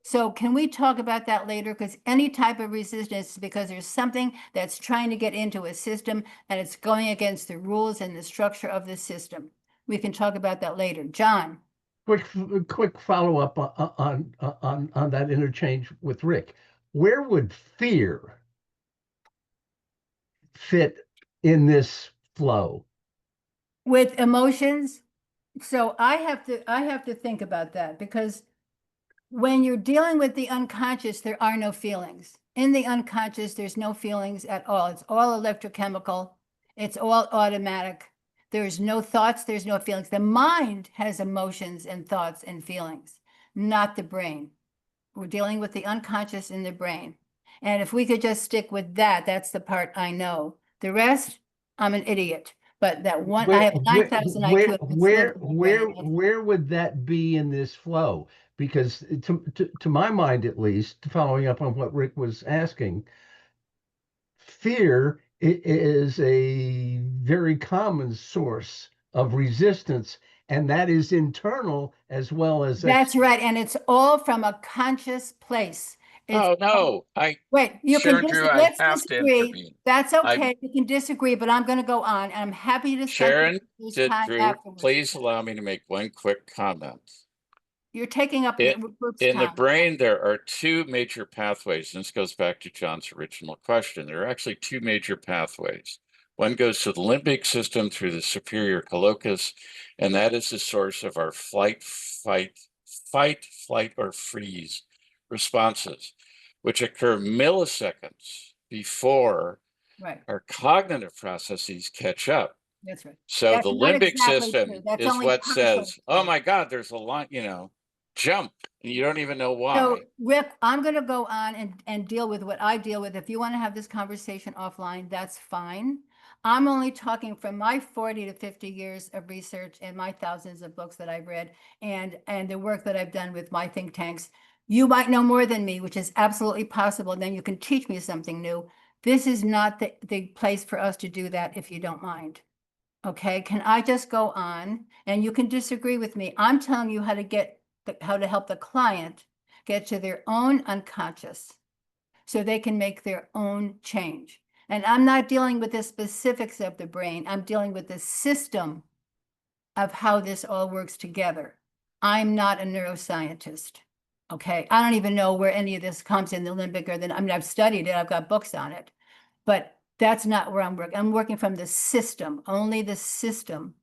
So can we talk about that later? Because any type of resistance is because there's something that's trying to get into a system and it's going against the rules and the structure of the system. We can talk about that later. John. Quick follow-up on that interchange with Rick. Where would fear fit in this flow? With emotions, so I have to think about that, because when you're dealing with the unconscious, there are no feelings. In the unconscious, there's no feelings at all. It's all electrochemical. It's all automatic. There's no thoughts, there's no feelings. The mind has emotions and thoughts and feelings, not the brain. We're dealing with the unconscious in the brain. And if we could just stick with that, that's the part I know. The rest, I'm an idiot. But that one, I have 9,000 IQ. Where would that be in this flow? Because to my mind, at least, following up on what Rick was asking, fear is a very common source of resistance, and that is internal as well as That's right. And it's all from a conscious place. Oh, no, Wait, you Sharon can Drew, I let's have to disagree. intervene. That's okay. You can disagree, but I'm going to go on, and I'm happy to Sharon spend time Drew, afterwards. please allow me to make one quick comment. You're taking up the group's In the time. brain, there are two major pathways. And this goes back to John's original question. There are actually two major pathways. One goes to the limbic system through the superior colocus, and that is the source of our fight, flight, or freeze responses, which occur milliseconds before Right. our cognitive processes catch up. That's right. So That's the not limbic exactly system true. That's is only what partially says, oh true. my God, there's a lot, jump, and you don't even know why. So Rick, I'm going to go on and deal with what I deal with. If you want to have this conversation offline, that's fine. I'm only talking from my 40 to 50 years of research and my thousands of books that I've read and the work that I've done with my think tanks. You might know more than me, which is absolutely possible. And then you can teach me something new. This is not the place for us to do that, if you don't mind. Okay, can I just go on? And you can disagree with me. I'm telling you how to help the client get to their own unconscious so they can make their own change. And I'm not dealing with the specifics of the brain. I'm dealing with the system of how this all works together. I'm not a neuroscientist. Okay, I don't even know where any of this comes in the limbic or I mean, I've studied it, I've got books on it, but that's not where I'm working. I'm working from the system, only the system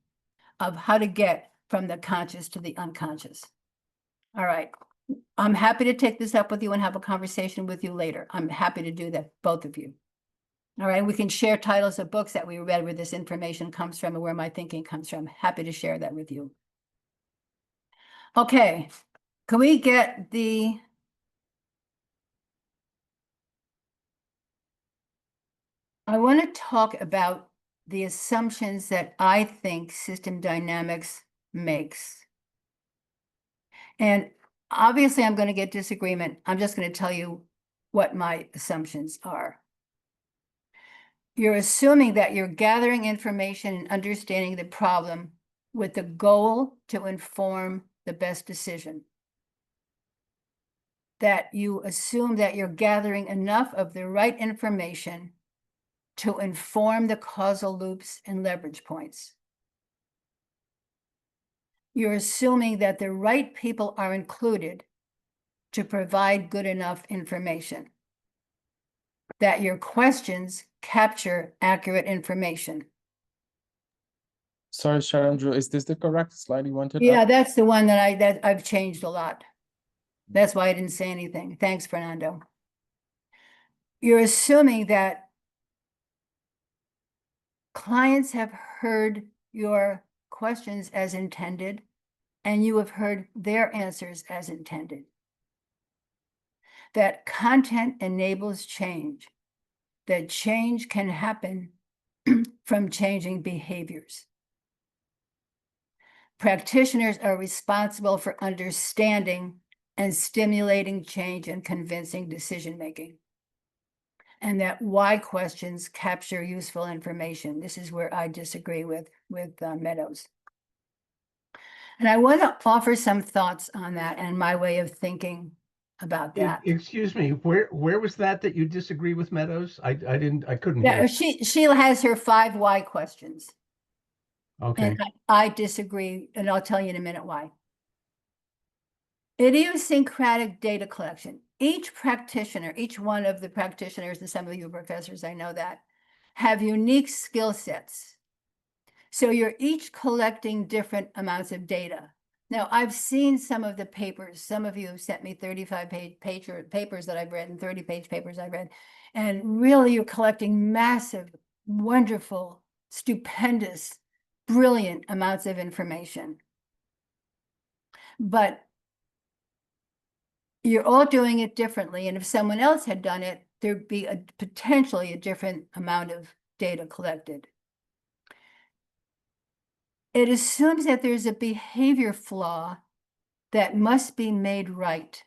of how to get from the conscious to the unconscious. All right. I'm happy to take this up with you and have a conversation with you later. I'm happy to do that, both of you. All right. We can share titles of books that we read where this information comes from and where my thinking comes from. Happy to share that with you. Okay. Can we get I want to talk about the assumptions that I think system dynamics makes. And obviously, I'm going to get disagreement. I'm just going to tell you what my assumptions are. You're assuming that you're gathering information and understanding the problem with the goal to inform the best decision. That you assume that you're gathering enough of the right information to inform the causal loops and leverage points. You're assuming that the right people are included to provide good enough information. That your questions capture accurate information. Sorry, Sharon Drew, is this the correct slide you wanted? Yeah, that's the one that I've changed a lot. That's why I didn't say anything. Thanks, Fernando. You're assuming that clients have heard your questions as intended, and you have heard their answers as intended. That content enables change. That change can happen from changing behaviors. Practitioners are responsible for understanding and stimulating change and convincing decision-making. And that why questions capture useful information. This is where I disagree with Meadows. And I want to offer some thoughts on that and my way of thinking about that. Excuse me, where was that you disagree with Meadows? I couldn't Yeah, hear. she has her 5 why questions. Okay. And I disagree, and I'll tell you in a minute why. Idiosyncratic data collection. Each practitioner, each one of the practitioners, and some of you professors, I know that, have unique skill sets. So you're each collecting different amounts of data. Now, I've seen some of the papers. Some of you have sent me 35-page papers that I've read and 30-page papers I've read. And really, you're collecting massive, wonderful, stupendous, brilliant amounts of information. But you're all doing it differently. And if someone else had done it, there'd be potentially a different amount of data collected. It assumes that there's a behavior flaw that must be made right.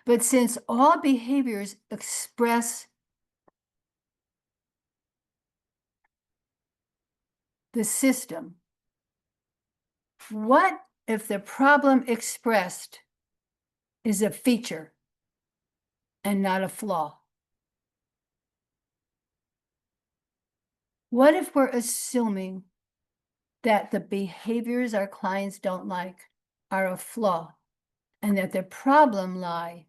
But since all behaviors express the system, what if the problem expressed is a feature and not a flaw? What if we're assuming that the behaviors our clients don't like are a flaw and that the problem lies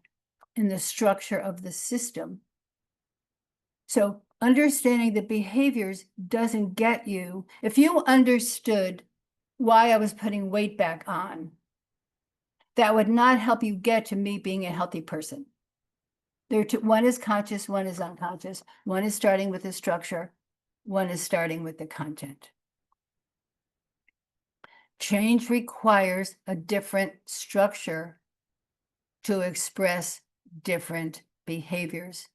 in the structure of the system? So understanding the behaviors doesn't get you. If you understood why I was putting weight back on, that would not help you get to me being a healthy person. One is conscious, one is unconscious. One is starting with the structure, one is starting with the content. Change requires a different structure to express different behaviors.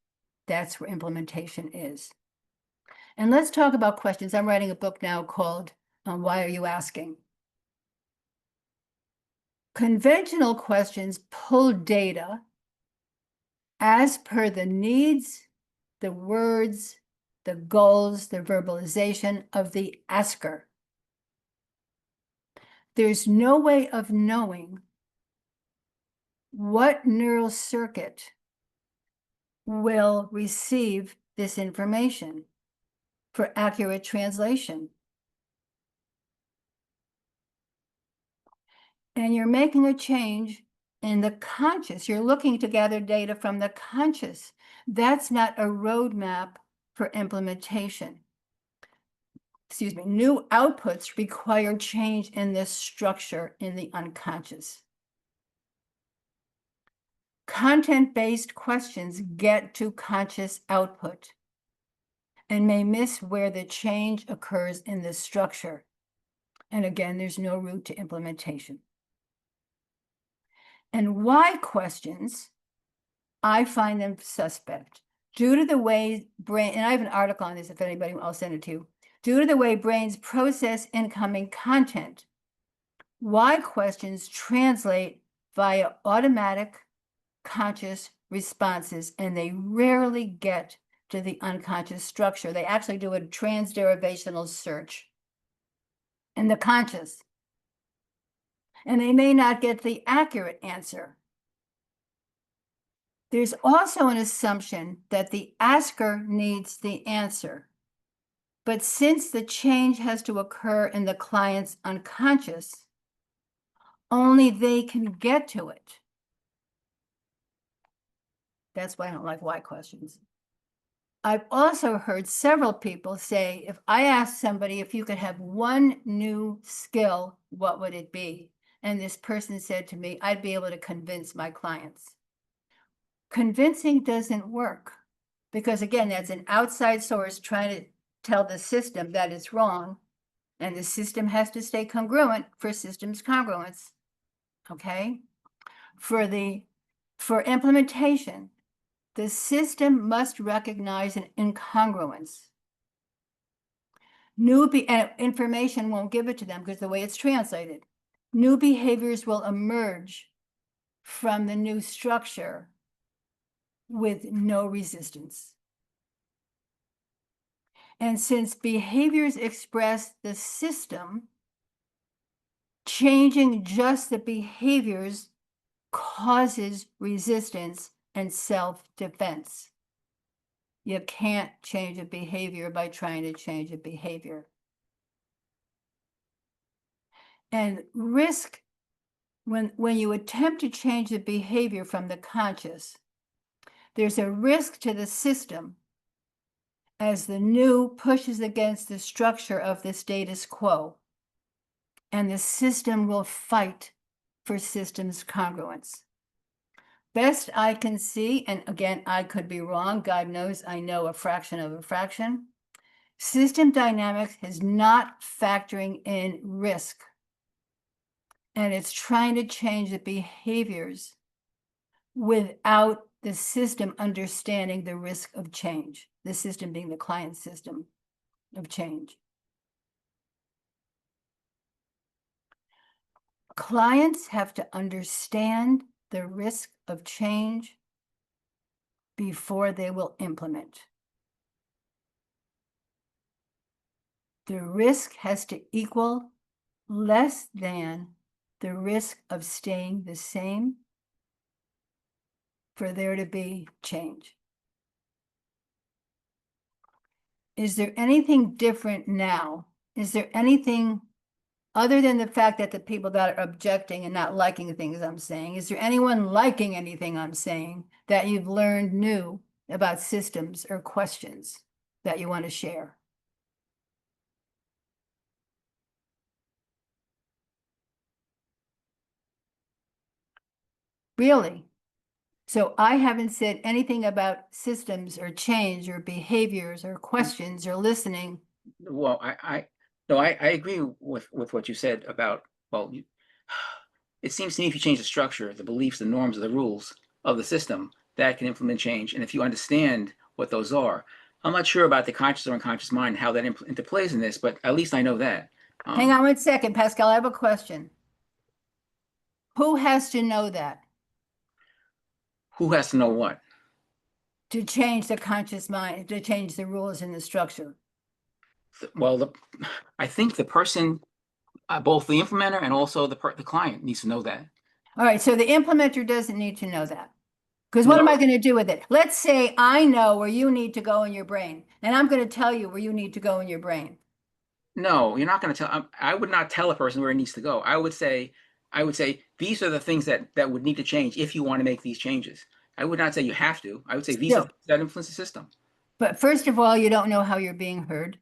That's where implementation is. And let's talk about questions. I'm writing a book now called Why Are You Asking? Conventional questions pull data as per the needs, the words, the goals, the verbalization of the asker. There's no way of knowing what neural circuit will receive this information for accurate translation. And you're making a change in the conscious. You're looking to gather data from the conscious. That's not a roadmap for implementation. Excuse me, new outputs require change in this structure in the unconscious. Content-based questions get to conscious output and may miss where the change occurs in the structure. And again, there's no route to implementation. And why questions, I find them suspect. Due to the way brain, and I have an article on this, if anybody, I'll send it to you. Due to the way brains process incoming content, why questions translate via automatic conscious responses, and they rarely get to the unconscious structure. They actually do a transderivational search in the conscious, and they may not get the accurate answer. There's also an assumption that the asker needs the answer. But since the change has to occur in the client's unconscious, only they can get to it. That's why I don't like why questions. I've also heard several people say, if I asked somebody if you could have one new skill, what would it be? And this person said to me, I'd be able to convince my clients. Convincing doesn't work because, again, that's an outside source trying to tell the system that it's wrong, and the system has to stay congruent for systems congruence. Okay? For implementation, the system must recognize an incongruence. And information won't give it to them because the way it's translated. New behaviors will emerge from the new structure with no resistance. And since behaviors express the system, changing just the behaviors causes resistance and self-defense. You can't change a behavior by trying to change a behavior. And risk, when you attempt to change the behavior from the conscious, there's a risk to the system as the new pushes against the structure of the status quo. And the system will fight for systems congruence. Best I can see, and again, I could be wrong, God knows I know a fraction of a fraction, system dynamics is not factoring in risk. And it's trying to change the behaviors without the system understanding the risk of change, the system being the client system of change. Clients have to understand the risk of change before they will implement. The risk has to equal less than the risk of staying the same for there to be change. Is there anything different now? Is there anything other than the fact that the people that are objecting and not liking the things I'm saying, is there anyone liking anything I'm saying that you've learned new about systems or questions that you want to share? Really? So I haven't said anything about systems or change or behaviors or questions or listening. Well, I agree with what you said about, well, it seems to me if you change the structure, the beliefs, the norms, the rules of the system, that can implement change. And if you understand what those are, I'm not sure about the conscious or unconscious mind, how that interplays in this, but at least I know that. Hang on 1 second, Pascal, I have a question. Who has to know that? Who has to know what? To change the conscious mind, to change the rules in the structure? Well, I think the person, both the implementer and also the client needs to know that. All right, so the implementer doesn't need to know that. Because what am I going to do with it? Let's say I know where you need to go in your brain, and I'm going to tell you where you need to go in your brain. No, you're not going to tell. I would not tell a person where it needs to go. I would say these are the things that would need to change if you want to make these changes. I would not say you have to. I would say these are things that influence the system. But first of all, you don't know how you're being heard.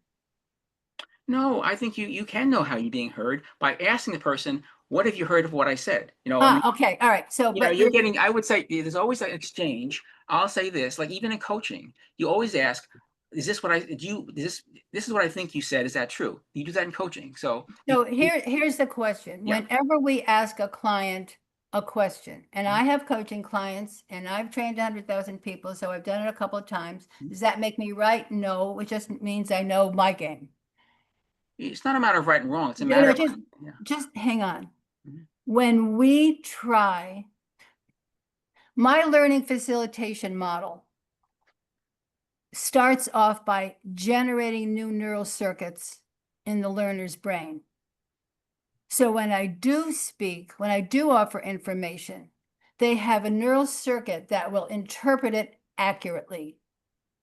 No, I think you can know how you're being heard by asking the person, "What have you heard of what I said?" You know. Okay, all right. So, but you're getting. I would say there's always an exchange. I'll say this, like even in coaching, you always ask, "Is this what I do? You this is what I think you said. Is that true?" You do that in coaching. So here's the question. Yeah. Whenever we ask a client a question, and I have coaching clients, and I've trained 100,000 people, so I've done it a couple of times. Does that make me right? No, it just means I know my game. It's not a matter of right and wrong. It's a matter of just hang on. When we try, my learning facilitation model starts off by generating new neural circuits in the learner's brain. So when I do speak, when I do offer information, they have a neural circuit that will interpret it accurately.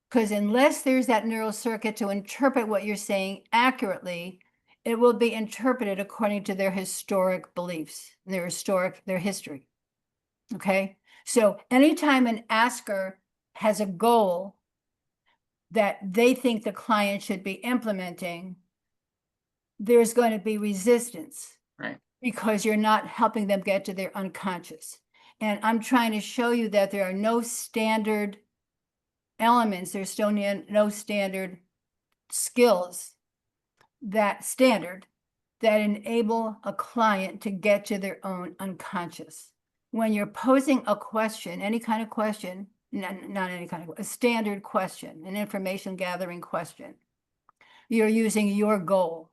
Because unless there's that neural circuit to interpret what you're saying accurately, it will be interpreted according to their historic beliefs, their history. Okay? So anytime an asker has a goal that they think the client should be implementing, there's going to be resistance. Right. Because you're not helping them get to their unconscious. And I'm trying to show you that there are no standard elements, there's still no standard skills that enable a client to get to their own unconscious. When you're posing a question, any kind of question, not any kind of, a standard question, an information gathering question, you're using your goal.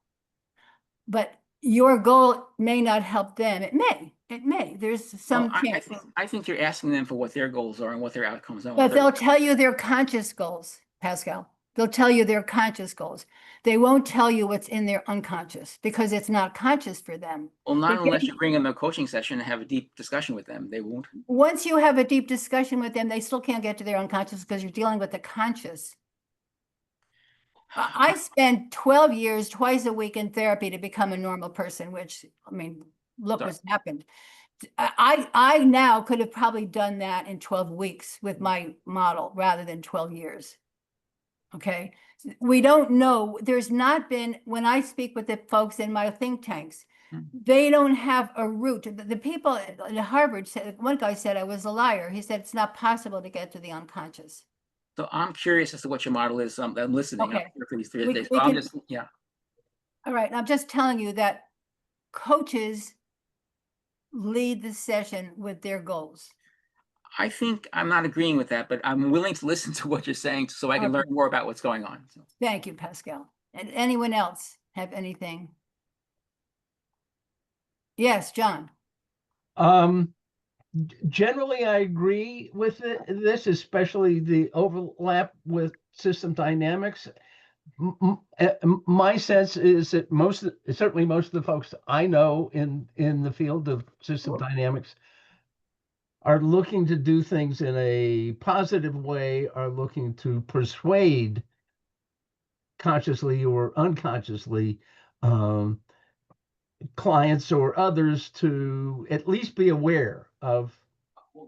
But your goal may not help them. It may. There's Well, some I chance. think you're asking them for what their goals are and what their outcomes are. But they'll tell you their conscious goals, Pascal. They'll tell you their conscious goals. They won't tell you what's in their unconscious because it's not conscious for them. Well, not They unless get- you bring them a coaching session and have a deep discussion with them. They won't. Once you have a deep discussion with them, they still can't get to their unconscious because you're dealing with the conscious. I spent 12 years, twice a week in therapy to become a normal person, which, I mean, look Sorry. what's happened. I now could have probably done that in 12 weeks with my model rather than 12 years. Okay, we don't know. There's not been, when I speak with the folks in my think tanks, they don't have a route. The people at Harvard said, one guy said I was a liar. He said it's not possible to get to the unconscious. So I'm curious as to what your model is. I'm listening. I'm Okay. here for these 3 We- days. we So I'm can- just, yeah. All right, I'm just telling you that coaches lead the session with their goals. I think I'm not agreeing with that, but I'm willing to listen to what you're saying so I can Okay. learn more about what's going on. So. Thank you, Pascal. And anyone else have anything? Yes, John. Generally, I agree with this, especially the overlap with system dynamics. My sense is that certainly most of the folks I know in the field of system dynamics are looking to do things in a positive way, are looking to persuade consciously or unconsciously clients or others to at least be aware of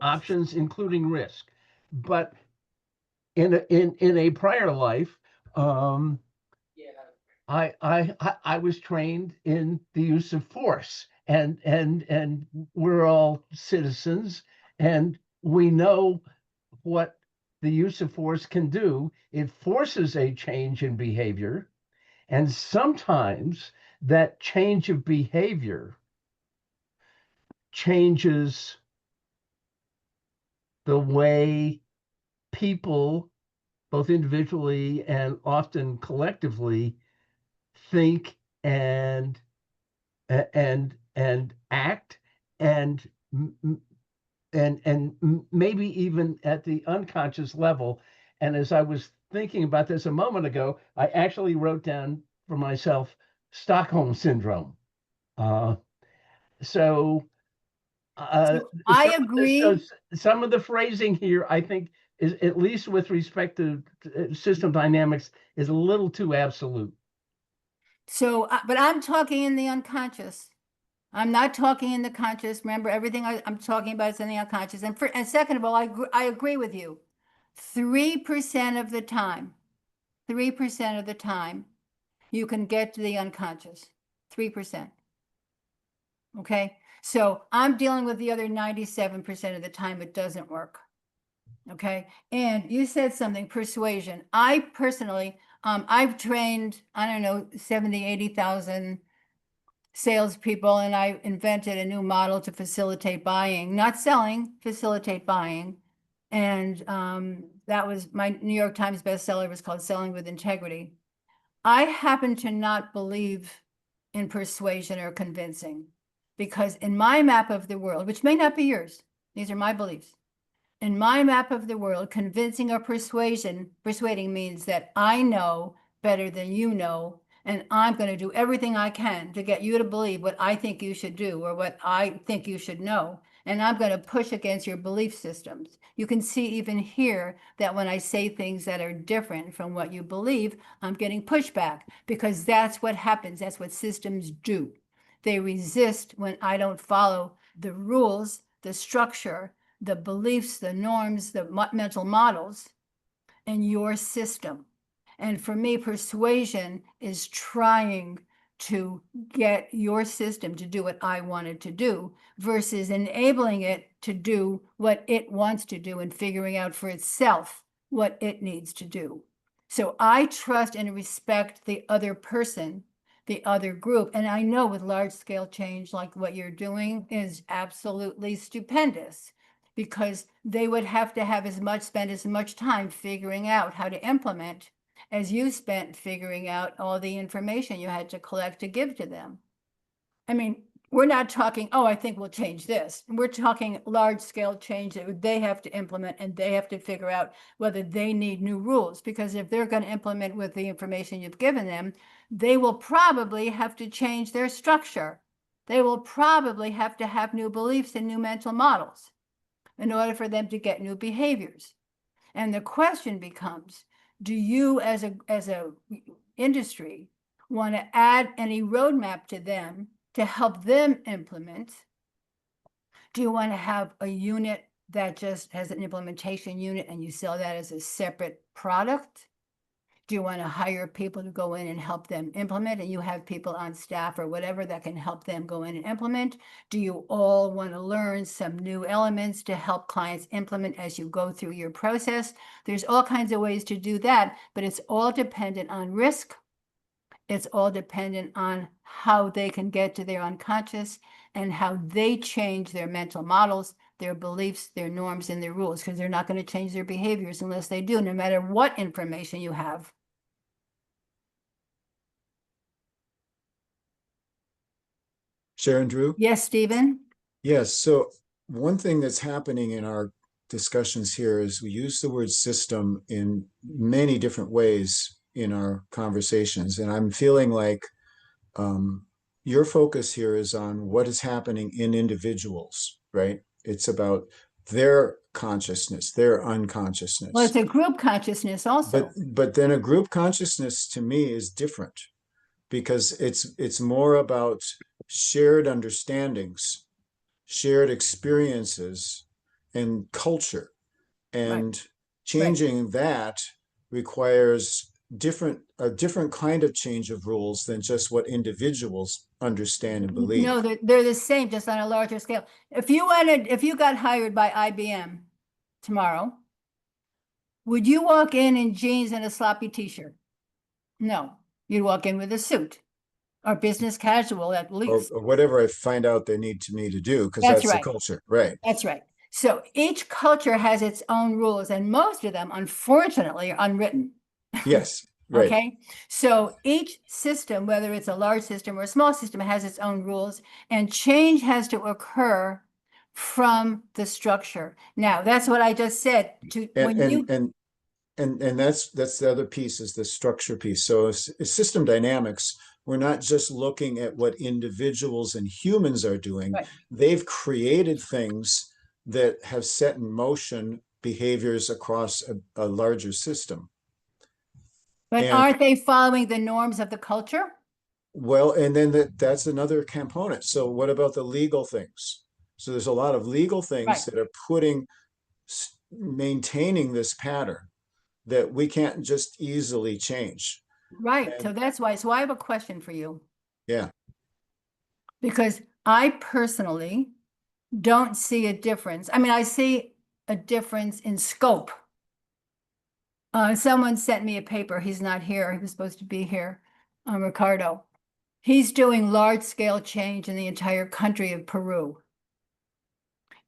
options, including risk. But in a prior life, I was trained in the use of force, and we're all citizens, and we know what the use of force can do. It forces a change in behavior, and sometimes that change of behavior changes the way people, both individually and often collectively, think and act, and maybe even at the unconscious level. And as I was thinking about this a moment ago, I actually wrote down for myself Stockholm syndrome. So I agree. Some of the phrasing here, I think, is, at least with respect to system dynamics, is a little too absolute. So, but I'm talking in the unconscious. I'm not talking in the conscious. Remember, everything I'm talking about is in the unconscious. And second of all, I agree with you. 3% of the time, 3% of the time, you can get to the unconscious. 3%. Okay, so I'm dealing with the other 97% of the time it doesn't work. Okay, and you said something, persuasion. I personally, I've trained, I don't know, 70, 80,000 salespeople, and I invented a new model to facilitate buying, not selling, facilitate buying. And that was my New York Times bestseller, was called Selling with Integrity. I happen to not believe in persuasion or convincing, because in my map of the world, which may not be yours, these are my beliefs. In my map of the world, convincing or persuading means that I know better than you know, and I'm going to do everything I can to get you to believe what I think you should do or what I think you should know. And I'm going to push against your belief systems. You can see even here that when I say things that are different from what you believe, I'm getting pushback, because that's what happens. That's what systems do. They resist when I don't follow the rules, the structure, the beliefs, the norms, the mental models in your system. And for me, persuasion is trying to get your system to do what I want it to do versus enabling it to do what it wants to do and figuring out for itself what it needs to do. So I trust and respect the other person, the other group. And I know with large scale change like what you're doing is absolutely stupendous, because they would have to have spend as much time figuring out how to implement as you spent figuring out all the information you had to collect to give to them. I mean, we're not talking, oh, I think we'll change this. We're talking large scale change that they have to implement, and they have to figure out whether they need new rules. Because if they're going to implement with the information you've given them, they will probably have to change their structure. They will probably have to have new beliefs and new mental models in order for them to get new behaviors. And the question becomes, do you as a industry want to add any roadmap to them to help them implement? Do you want to have a unit that just has an implementation unit and you sell that as a separate product? Do you want to hire people to go in and help them implement, and you have people on staff or whatever that can help them go in and implement? Do you all want to learn some new elements to help clients implement as you go through your process? There's all kinds of ways to do that, but it's all dependent on risk. It's all dependent on how they can get to their unconscious and how they change their mental models, their beliefs, their norms, and their rules, because they're not going to change their behaviors unless they do, no matter what information you have. Sharon Drew? Yes, Stephen? Yes. So one thing that's happening in our discussions here is we use the word system in many different ways in our conversations. And I'm feeling like your focus here is on what is happening in individuals, right? It's about their consciousness, their unconsciousness. Well, it's a group consciousness also. But then a group consciousness to me is different, because it's more about shared understandings, shared experiences, and culture. And changing that requires a different kind of change of rules than just what individuals understand and believe. No, they're the same, just on a larger scale. If you got hired by IBM tomorrow, would you walk in jeans and a sloppy t-shirt? No, you'd walk in with a suit, or business casual at least. Or whatever I find out they need me to do, because That's that's right. the culture, right? That's right. So each culture has its own rules, and most of them, unfortunately, are unwritten. Yes, right. Okay, so each system, whether it's a large system or a small system, has its own rules, and change has to occur from the structure. Now, that's what I just said. And that's the other piece, is the structure piece. So system dynamics, we're not just looking at what individuals and humans are doing. Right. They've created things that have set in motion behaviors across a larger system. But aren't they following the norms of the culture? Well, and then that's another component. So what about the legal things? So there's a lot of legal things that are maintaining this pattern that we can't just easily change. Right. So that's why. So I have a question for you. Yeah. Because I personally don't see a difference. I mean, I see a difference in scope. Someone sent me a paper. He's not here. He was supposed to be here. Ricardo. He's doing large scale change in the entire country of Peru.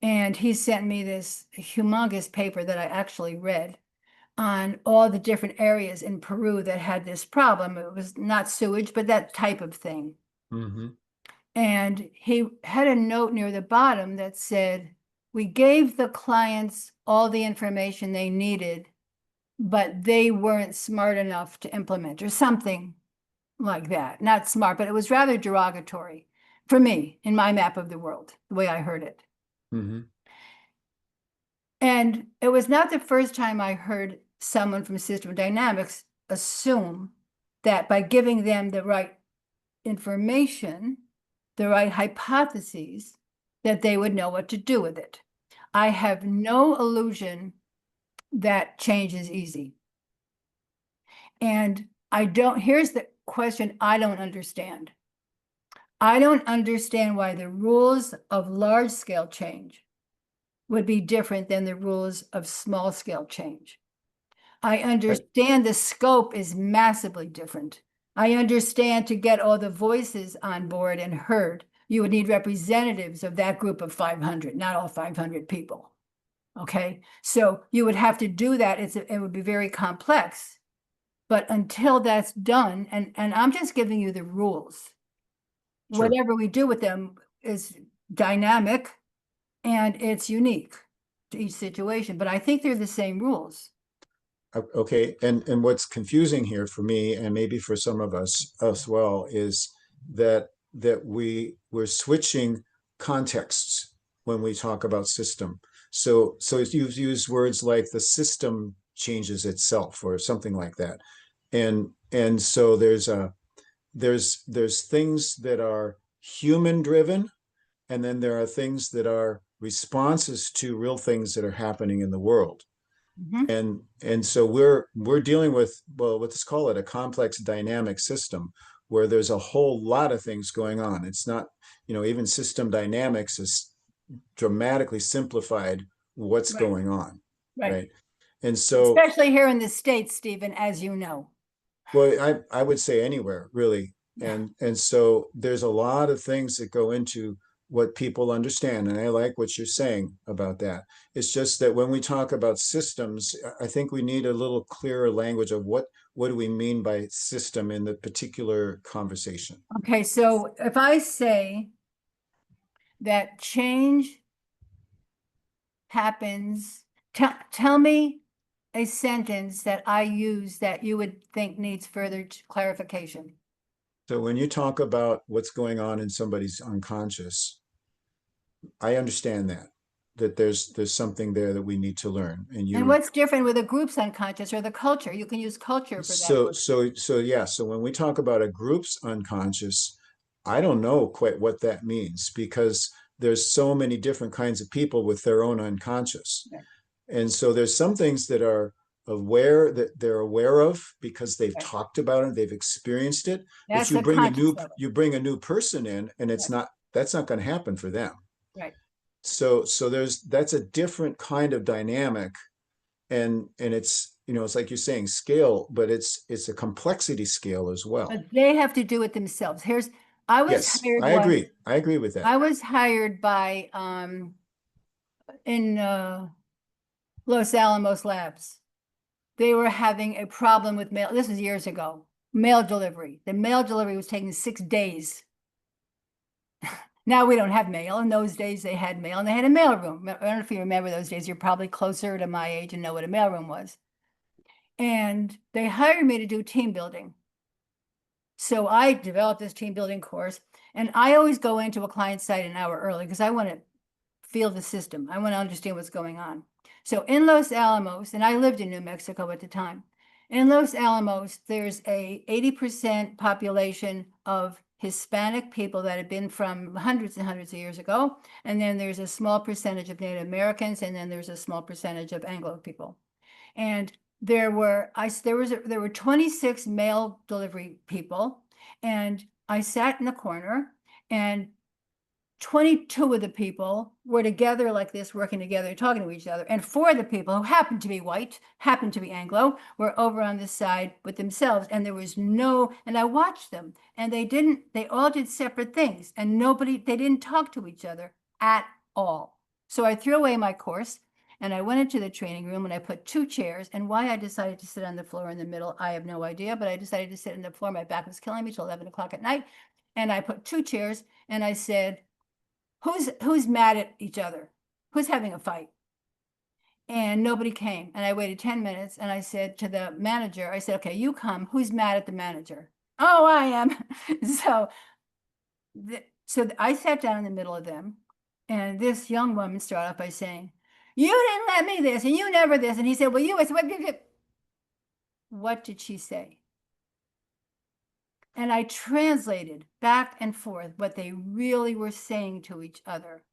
And he sent me this humongous paper that I actually read on all the different areas in Peru that had this problem. It was not sewage, but that type of thing. Mm-hmm. And he had a note near the bottom that said, we gave the clients all the information they needed, but they weren't smart enough to implement, or something like that. Not smart, but it was rather derogatory for me in my map of the world, the way I heard it. Mm-hmm. And it was not the first time I heard someone from System Dynamics assume that by giving them the right information, the right hypotheses, that they would know what to do with it. I have no illusion that change is easy. And here's the question I don't understand. I don't understand why the rules of large scale change would be different than the rules of small scale change. I understand the scope is massively different. I understand to get all the voices on board and heard, you would need representatives of that group of 500, not all 500 people. Okay, so you would have to do that. It would be very complex. But until that's done, and I'm just giving you the rules. Sure. Whatever we do with them is dynamic and it's unique to each situation, but I think they're the same rules. Okay, and what's confusing here for me, and maybe for some of us as well, is that we're switching contexts when we talk about system. So you've used words like the system changes itself or something like that, and so there's things that are human driven, and then there are things that are responses to real things that are happening in the world. Mhm. And so we're dealing with, well, let's call it a complex dynamic system where there's a whole lot of things going on. It's not, even system dynamics is dramatically simplified what's Right. going on, Right. right? And so, Especially here in the States, Stephen, as you know. well, I would say anywhere really. And so there's a lot of things that go into what people understand. And I like what you're saying about that. It's just that when we talk about systems, I think we need a little clearer language of what do we mean by system in the particular conversation. Okay, so if I say that change happens, tell me a sentence that I use that you would think needs further clarification. So when you talk about what's going on in somebody's unconscious, I understand that there's something there that we need to learn. And what's different with a group's unconscious or the culture? You can use culture for that. So when we talk about a group's unconscious, I don't know quite what that means because there's so many different kinds of people with their own unconscious. Right. And so there's some things that they're aware of because they've Right. talked about it, they've experienced it. That's But the conscious of it. you bring a new person in, and that's not going to happen for them. Right. So that's a different kind of dynamic, and it's it's like you're saying scale, but it's a complexity scale as well. But they have to do it themselves. I was Yes, hired I once- agree. I agree with that. I was hired by in Los Alamos Labs. They were having a problem with mail. This was years ago. Mail delivery. The mail delivery was taking 6 days. Now we don't have mail. In those days, they had mail and they had a mail room. I don't know if you remember those days. You're probably closer to my age and know what a mail room was. And they hired me to do team building. So I developed this team building course, and I always go into a client site an hour early because I want to feel the system. I want to understand what's going on. So in Los Alamos, and I lived in New Mexico at the time, in Los Alamos, there's a 80% population of Hispanic people that have been from hundreds and hundreds of years ago. And then there's a small percentage of Native Americans, and then there's a small percentage of Anglo people. And there were 26 mail delivery people, and I sat in the corner, and 22 of the people were together like this, working together, talking to each other. And 4 of the people who happened to be white, happened to be Anglo, were over on this side with themselves. And there was and I watched them, and they all did separate things, and they didn't talk to each other at all. So I threw away my course, and I went into the training room, and I put 2 chairs. And why I decided to sit on the floor in the middle, I have no idea, but I decided to sit on the floor. My back was killing me till 11 o'clock at night. And I put 2 chairs, and I said, who's mad at each other? Who's having a fight? And nobody came. And I waited 10 minutes, and I said to the manager, I said, okay, you come. Who's mad at the manager? Oh, I am. So I sat down in the middle of them, and this young woman started off by saying, you didn't let me this, and you never this. And he said, well, I said, what did she say? And I translated back and forth what they really were saying to each other.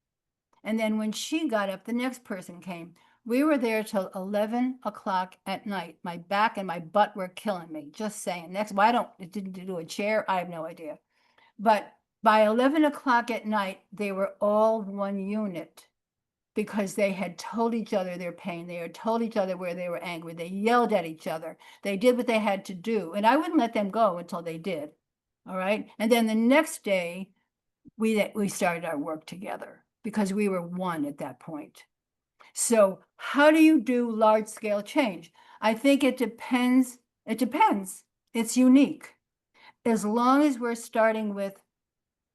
And then when she got up, the next person came. We were there till 11 o'clock at night. My back and my butt were killing me, just saying. It didn't do a chair? I have no idea. But by 11 o'clock at night, they were all one unit because they had told each other their pain. They had told each other where they were angry. They yelled at each other. They did what they had to do. And I wouldn't let them go until they did. All right. And then the next day, we started our work together because we were one at that point. So how do you do large scale change? I think it depends It depends. It's unique. As long as we're starting with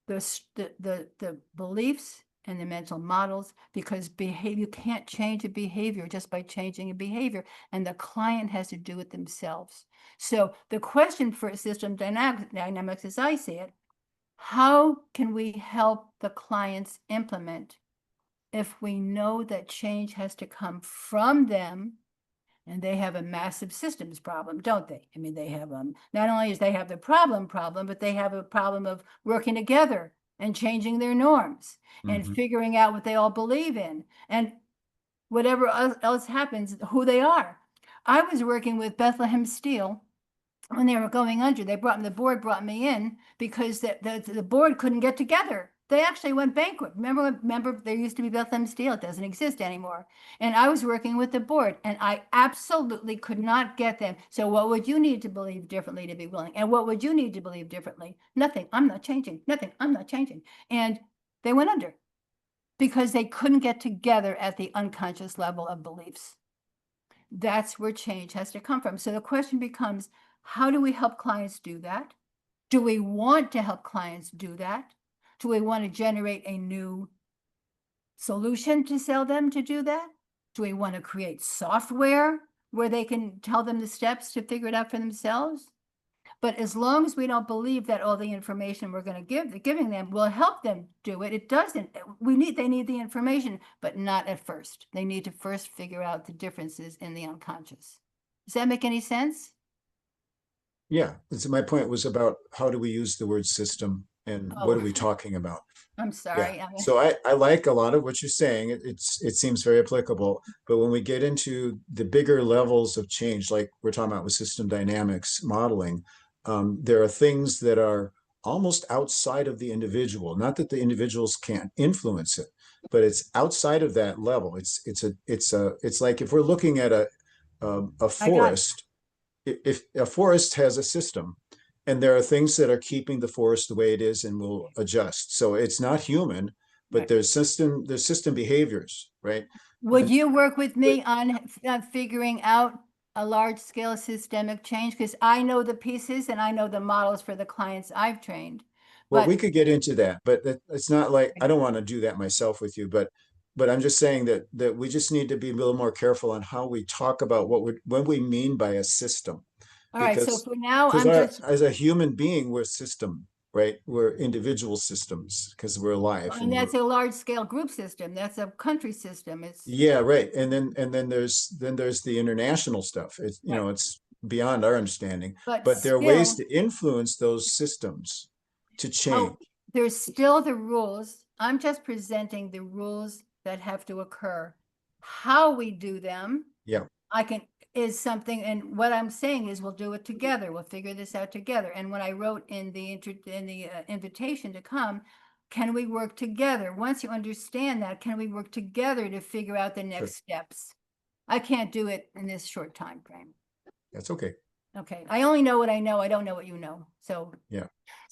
the beliefs and the mental models, because behavior, you can't change a behavior just by changing a behavior, and the client has to do it themselves. So the question for system dynamics, as I see it, how can we help the clients implement if we know that change has to come from them? And they have a massive systems problem, don't they? I mean, they have not only does they have the problem, but they have a problem of working together and changing their norms and Mhm. figuring out what they all believe in and whatever else happens, who they are. I was working with Bethlehem Steel when they were going under. The board brought me in because the board couldn't get together. They actually went bankrupt. Remember, there used to be Bethlehem Steel. It doesn't exist anymore. And I was working with the board, and I absolutely could not get them. So what would you need to believe differently to be willing? And what would you need to believe differently? Nothing. I'm not changing. Nothing. I'm not changing. And they went under because they couldn't get together at the unconscious level of beliefs. That's where change has to come from. So the question becomes, how do we help clients do that? Do we want to help clients do that? Do we want to generate a new solution to sell them to do that? Do we want to create software where they can tell them the steps to figure it out for themselves? But as long as we don't believe that all the information we're going to giving them will help them do it, it doesn't. They need the information, but not at first. They need to first figure out the differences in the unconscious. Does that make any sense? Yeah, my point was about how do we use the word system and what are Oh. we talking about? I'm sorry. Yeah. So I like a lot of what you're saying. It seems very applicable. But when we get into the bigger levels of change, like we're talking about with system dynamics modeling, there are things that are almost outside of the individual. Not that the individuals can't influence it, but it's outside of that level. It's like if we're looking at a forest, if a forest has a system, and there are things that are keeping the forest the way it is and will adjust. So it's not human, but Right. there's system behaviors, right? Would you work with me on figuring out a large scale systemic change? Because I know the pieces and I know the models for the clients I've trained. Well, But we could get into that, but it's not like I don't want to do that myself with you, but I'm just saying that we just need to be a little more careful on how we talk about what we mean by a system. all right, so Because for now, because I'm just, as a human being, we're system, right? We're individual systems because we're alive. and that's a large scale group system. That's a country system. It's Yeah, right. And then there's the international stuff. It's Right. it's beyond our understanding. but But there are ways still, to influence those systems to change. there's still the rules. I'm just presenting the rules that have to occur. How we do them. Yeah. Is something, and what I'm saying is we'll do it together. We'll figure this out together. And when I wrote in the invitation to come, can we work together? Once you understand that, can we work together to figure out the next steps? I can't do it in this short time frame. That's okay. Okay, I only know what I know. I don't know what you know. So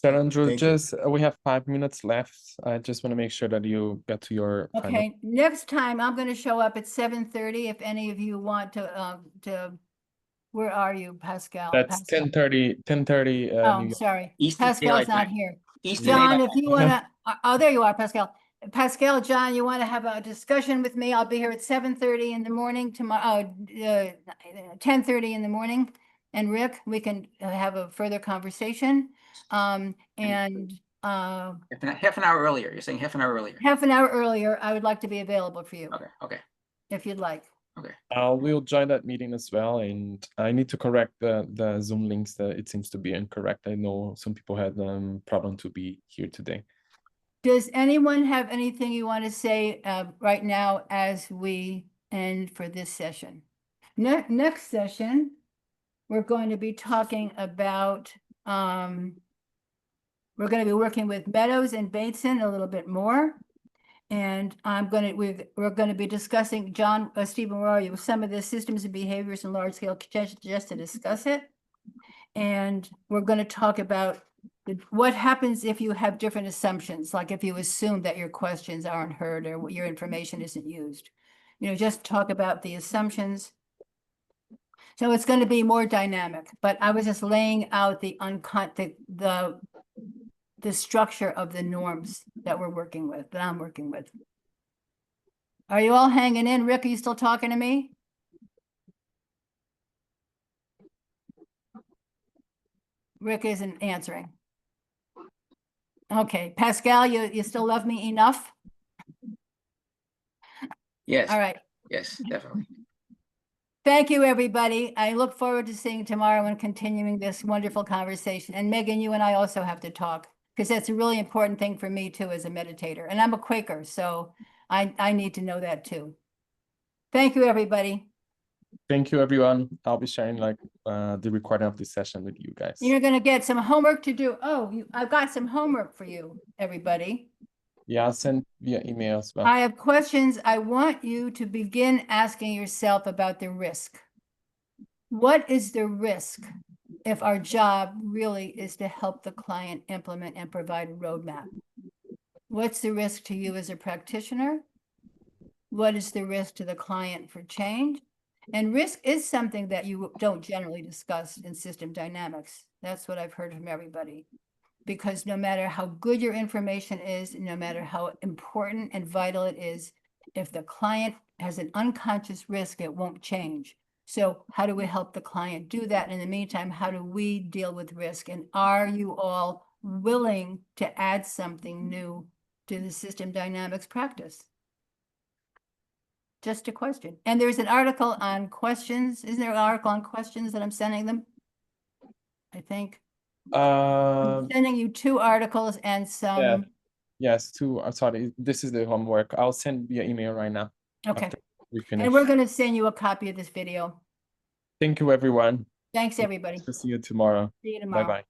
Andrew, Thank you. we have 5 minutes left. I just want to make sure that you get to your final. okay, next time I'm going to show up at 7:30. If any of you want to where are you, Pascal? That's Pascal. 10:30. Oh, New I'm York. sorry. Eastern Pascal's Daylight not Time. here. Eastern John, Daylight if you want to, there you are, Pascal. Pascal, John, you want to have a discussion with me? I'll be here at 7:30 in the morning tomorrow, 10:30 in the morning. And Rick, we can have a further conversation. And half an hour earlier. You're saying half an hour earlier. half an hour earlier, I would like to be available for you, Okay. if you'd like. We'll join that meeting as well, and I need to correct the Zoom links that it seems to be incorrect. I know some people had problem to be here today. Does anyone have anything you want to say right now as we end for this session? Next session, we're going to be talking about, we're going to be working with Meadows and Bateson a little bit more. And we're going to be discussing, Stephen, where are you? Some of the systems and behaviors in large scale change, just to discuss it. And we're going to talk about what happens if you have different assumptions, like if you assume that your questions aren't heard or your information isn't used. Just talk about the assumptions. So it's going to be more dynamic, but I was just laying out the the structure of the norms that we're working with, that I'm working with. Are you all hanging in? Rick, are you still talking to me? Rick isn't answering. Okay, Pascal, you still love me enough? Yes, All right. yes, definitely. Thank you, everybody. I look forward to seeing you tomorrow and continuing this wonderful conversation. And Megan, you and I also have to talk because that's a really important thing for me too as a meditator. And I'm a Quaker, so I need to know that too. Thank you, everybody. Thank you, everyone. I'll be sharing like the recording of this session with you guys. You're going to get some homework to do. Oh, I've got some homework for you, everybody. Yeah, I'll send via email as well. I have questions. I want you to begin asking yourself about the risk. What is the risk if our job really is to help the client implement and provide a roadmap? What's the risk to you as a practitioner? What is the risk to the client for change? And risk is something that you don't generally discuss in system dynamics. That's what I've heard from everybody. Because no matter how good your information is, no matter how important and vital it is, if the client has an unconscious risk, it won't change. So how do we help the client do that? In the meantime, how do we deal with risk? And are you all willing to add something new to the system dynamics practice? Just a question. And there's an article on questions. Isn't there an article on questions that I'm sending them? I think. I'm sending you 2 articles and some. Yeah. Yes, sorry, this is the homework. I'll send via email right now. Okay. After we finish. And we're going to send you a copy of this video. Thank you, everyone. Thanks, everybody. To see you tomorrow. See you tomorrow. Bye-bye.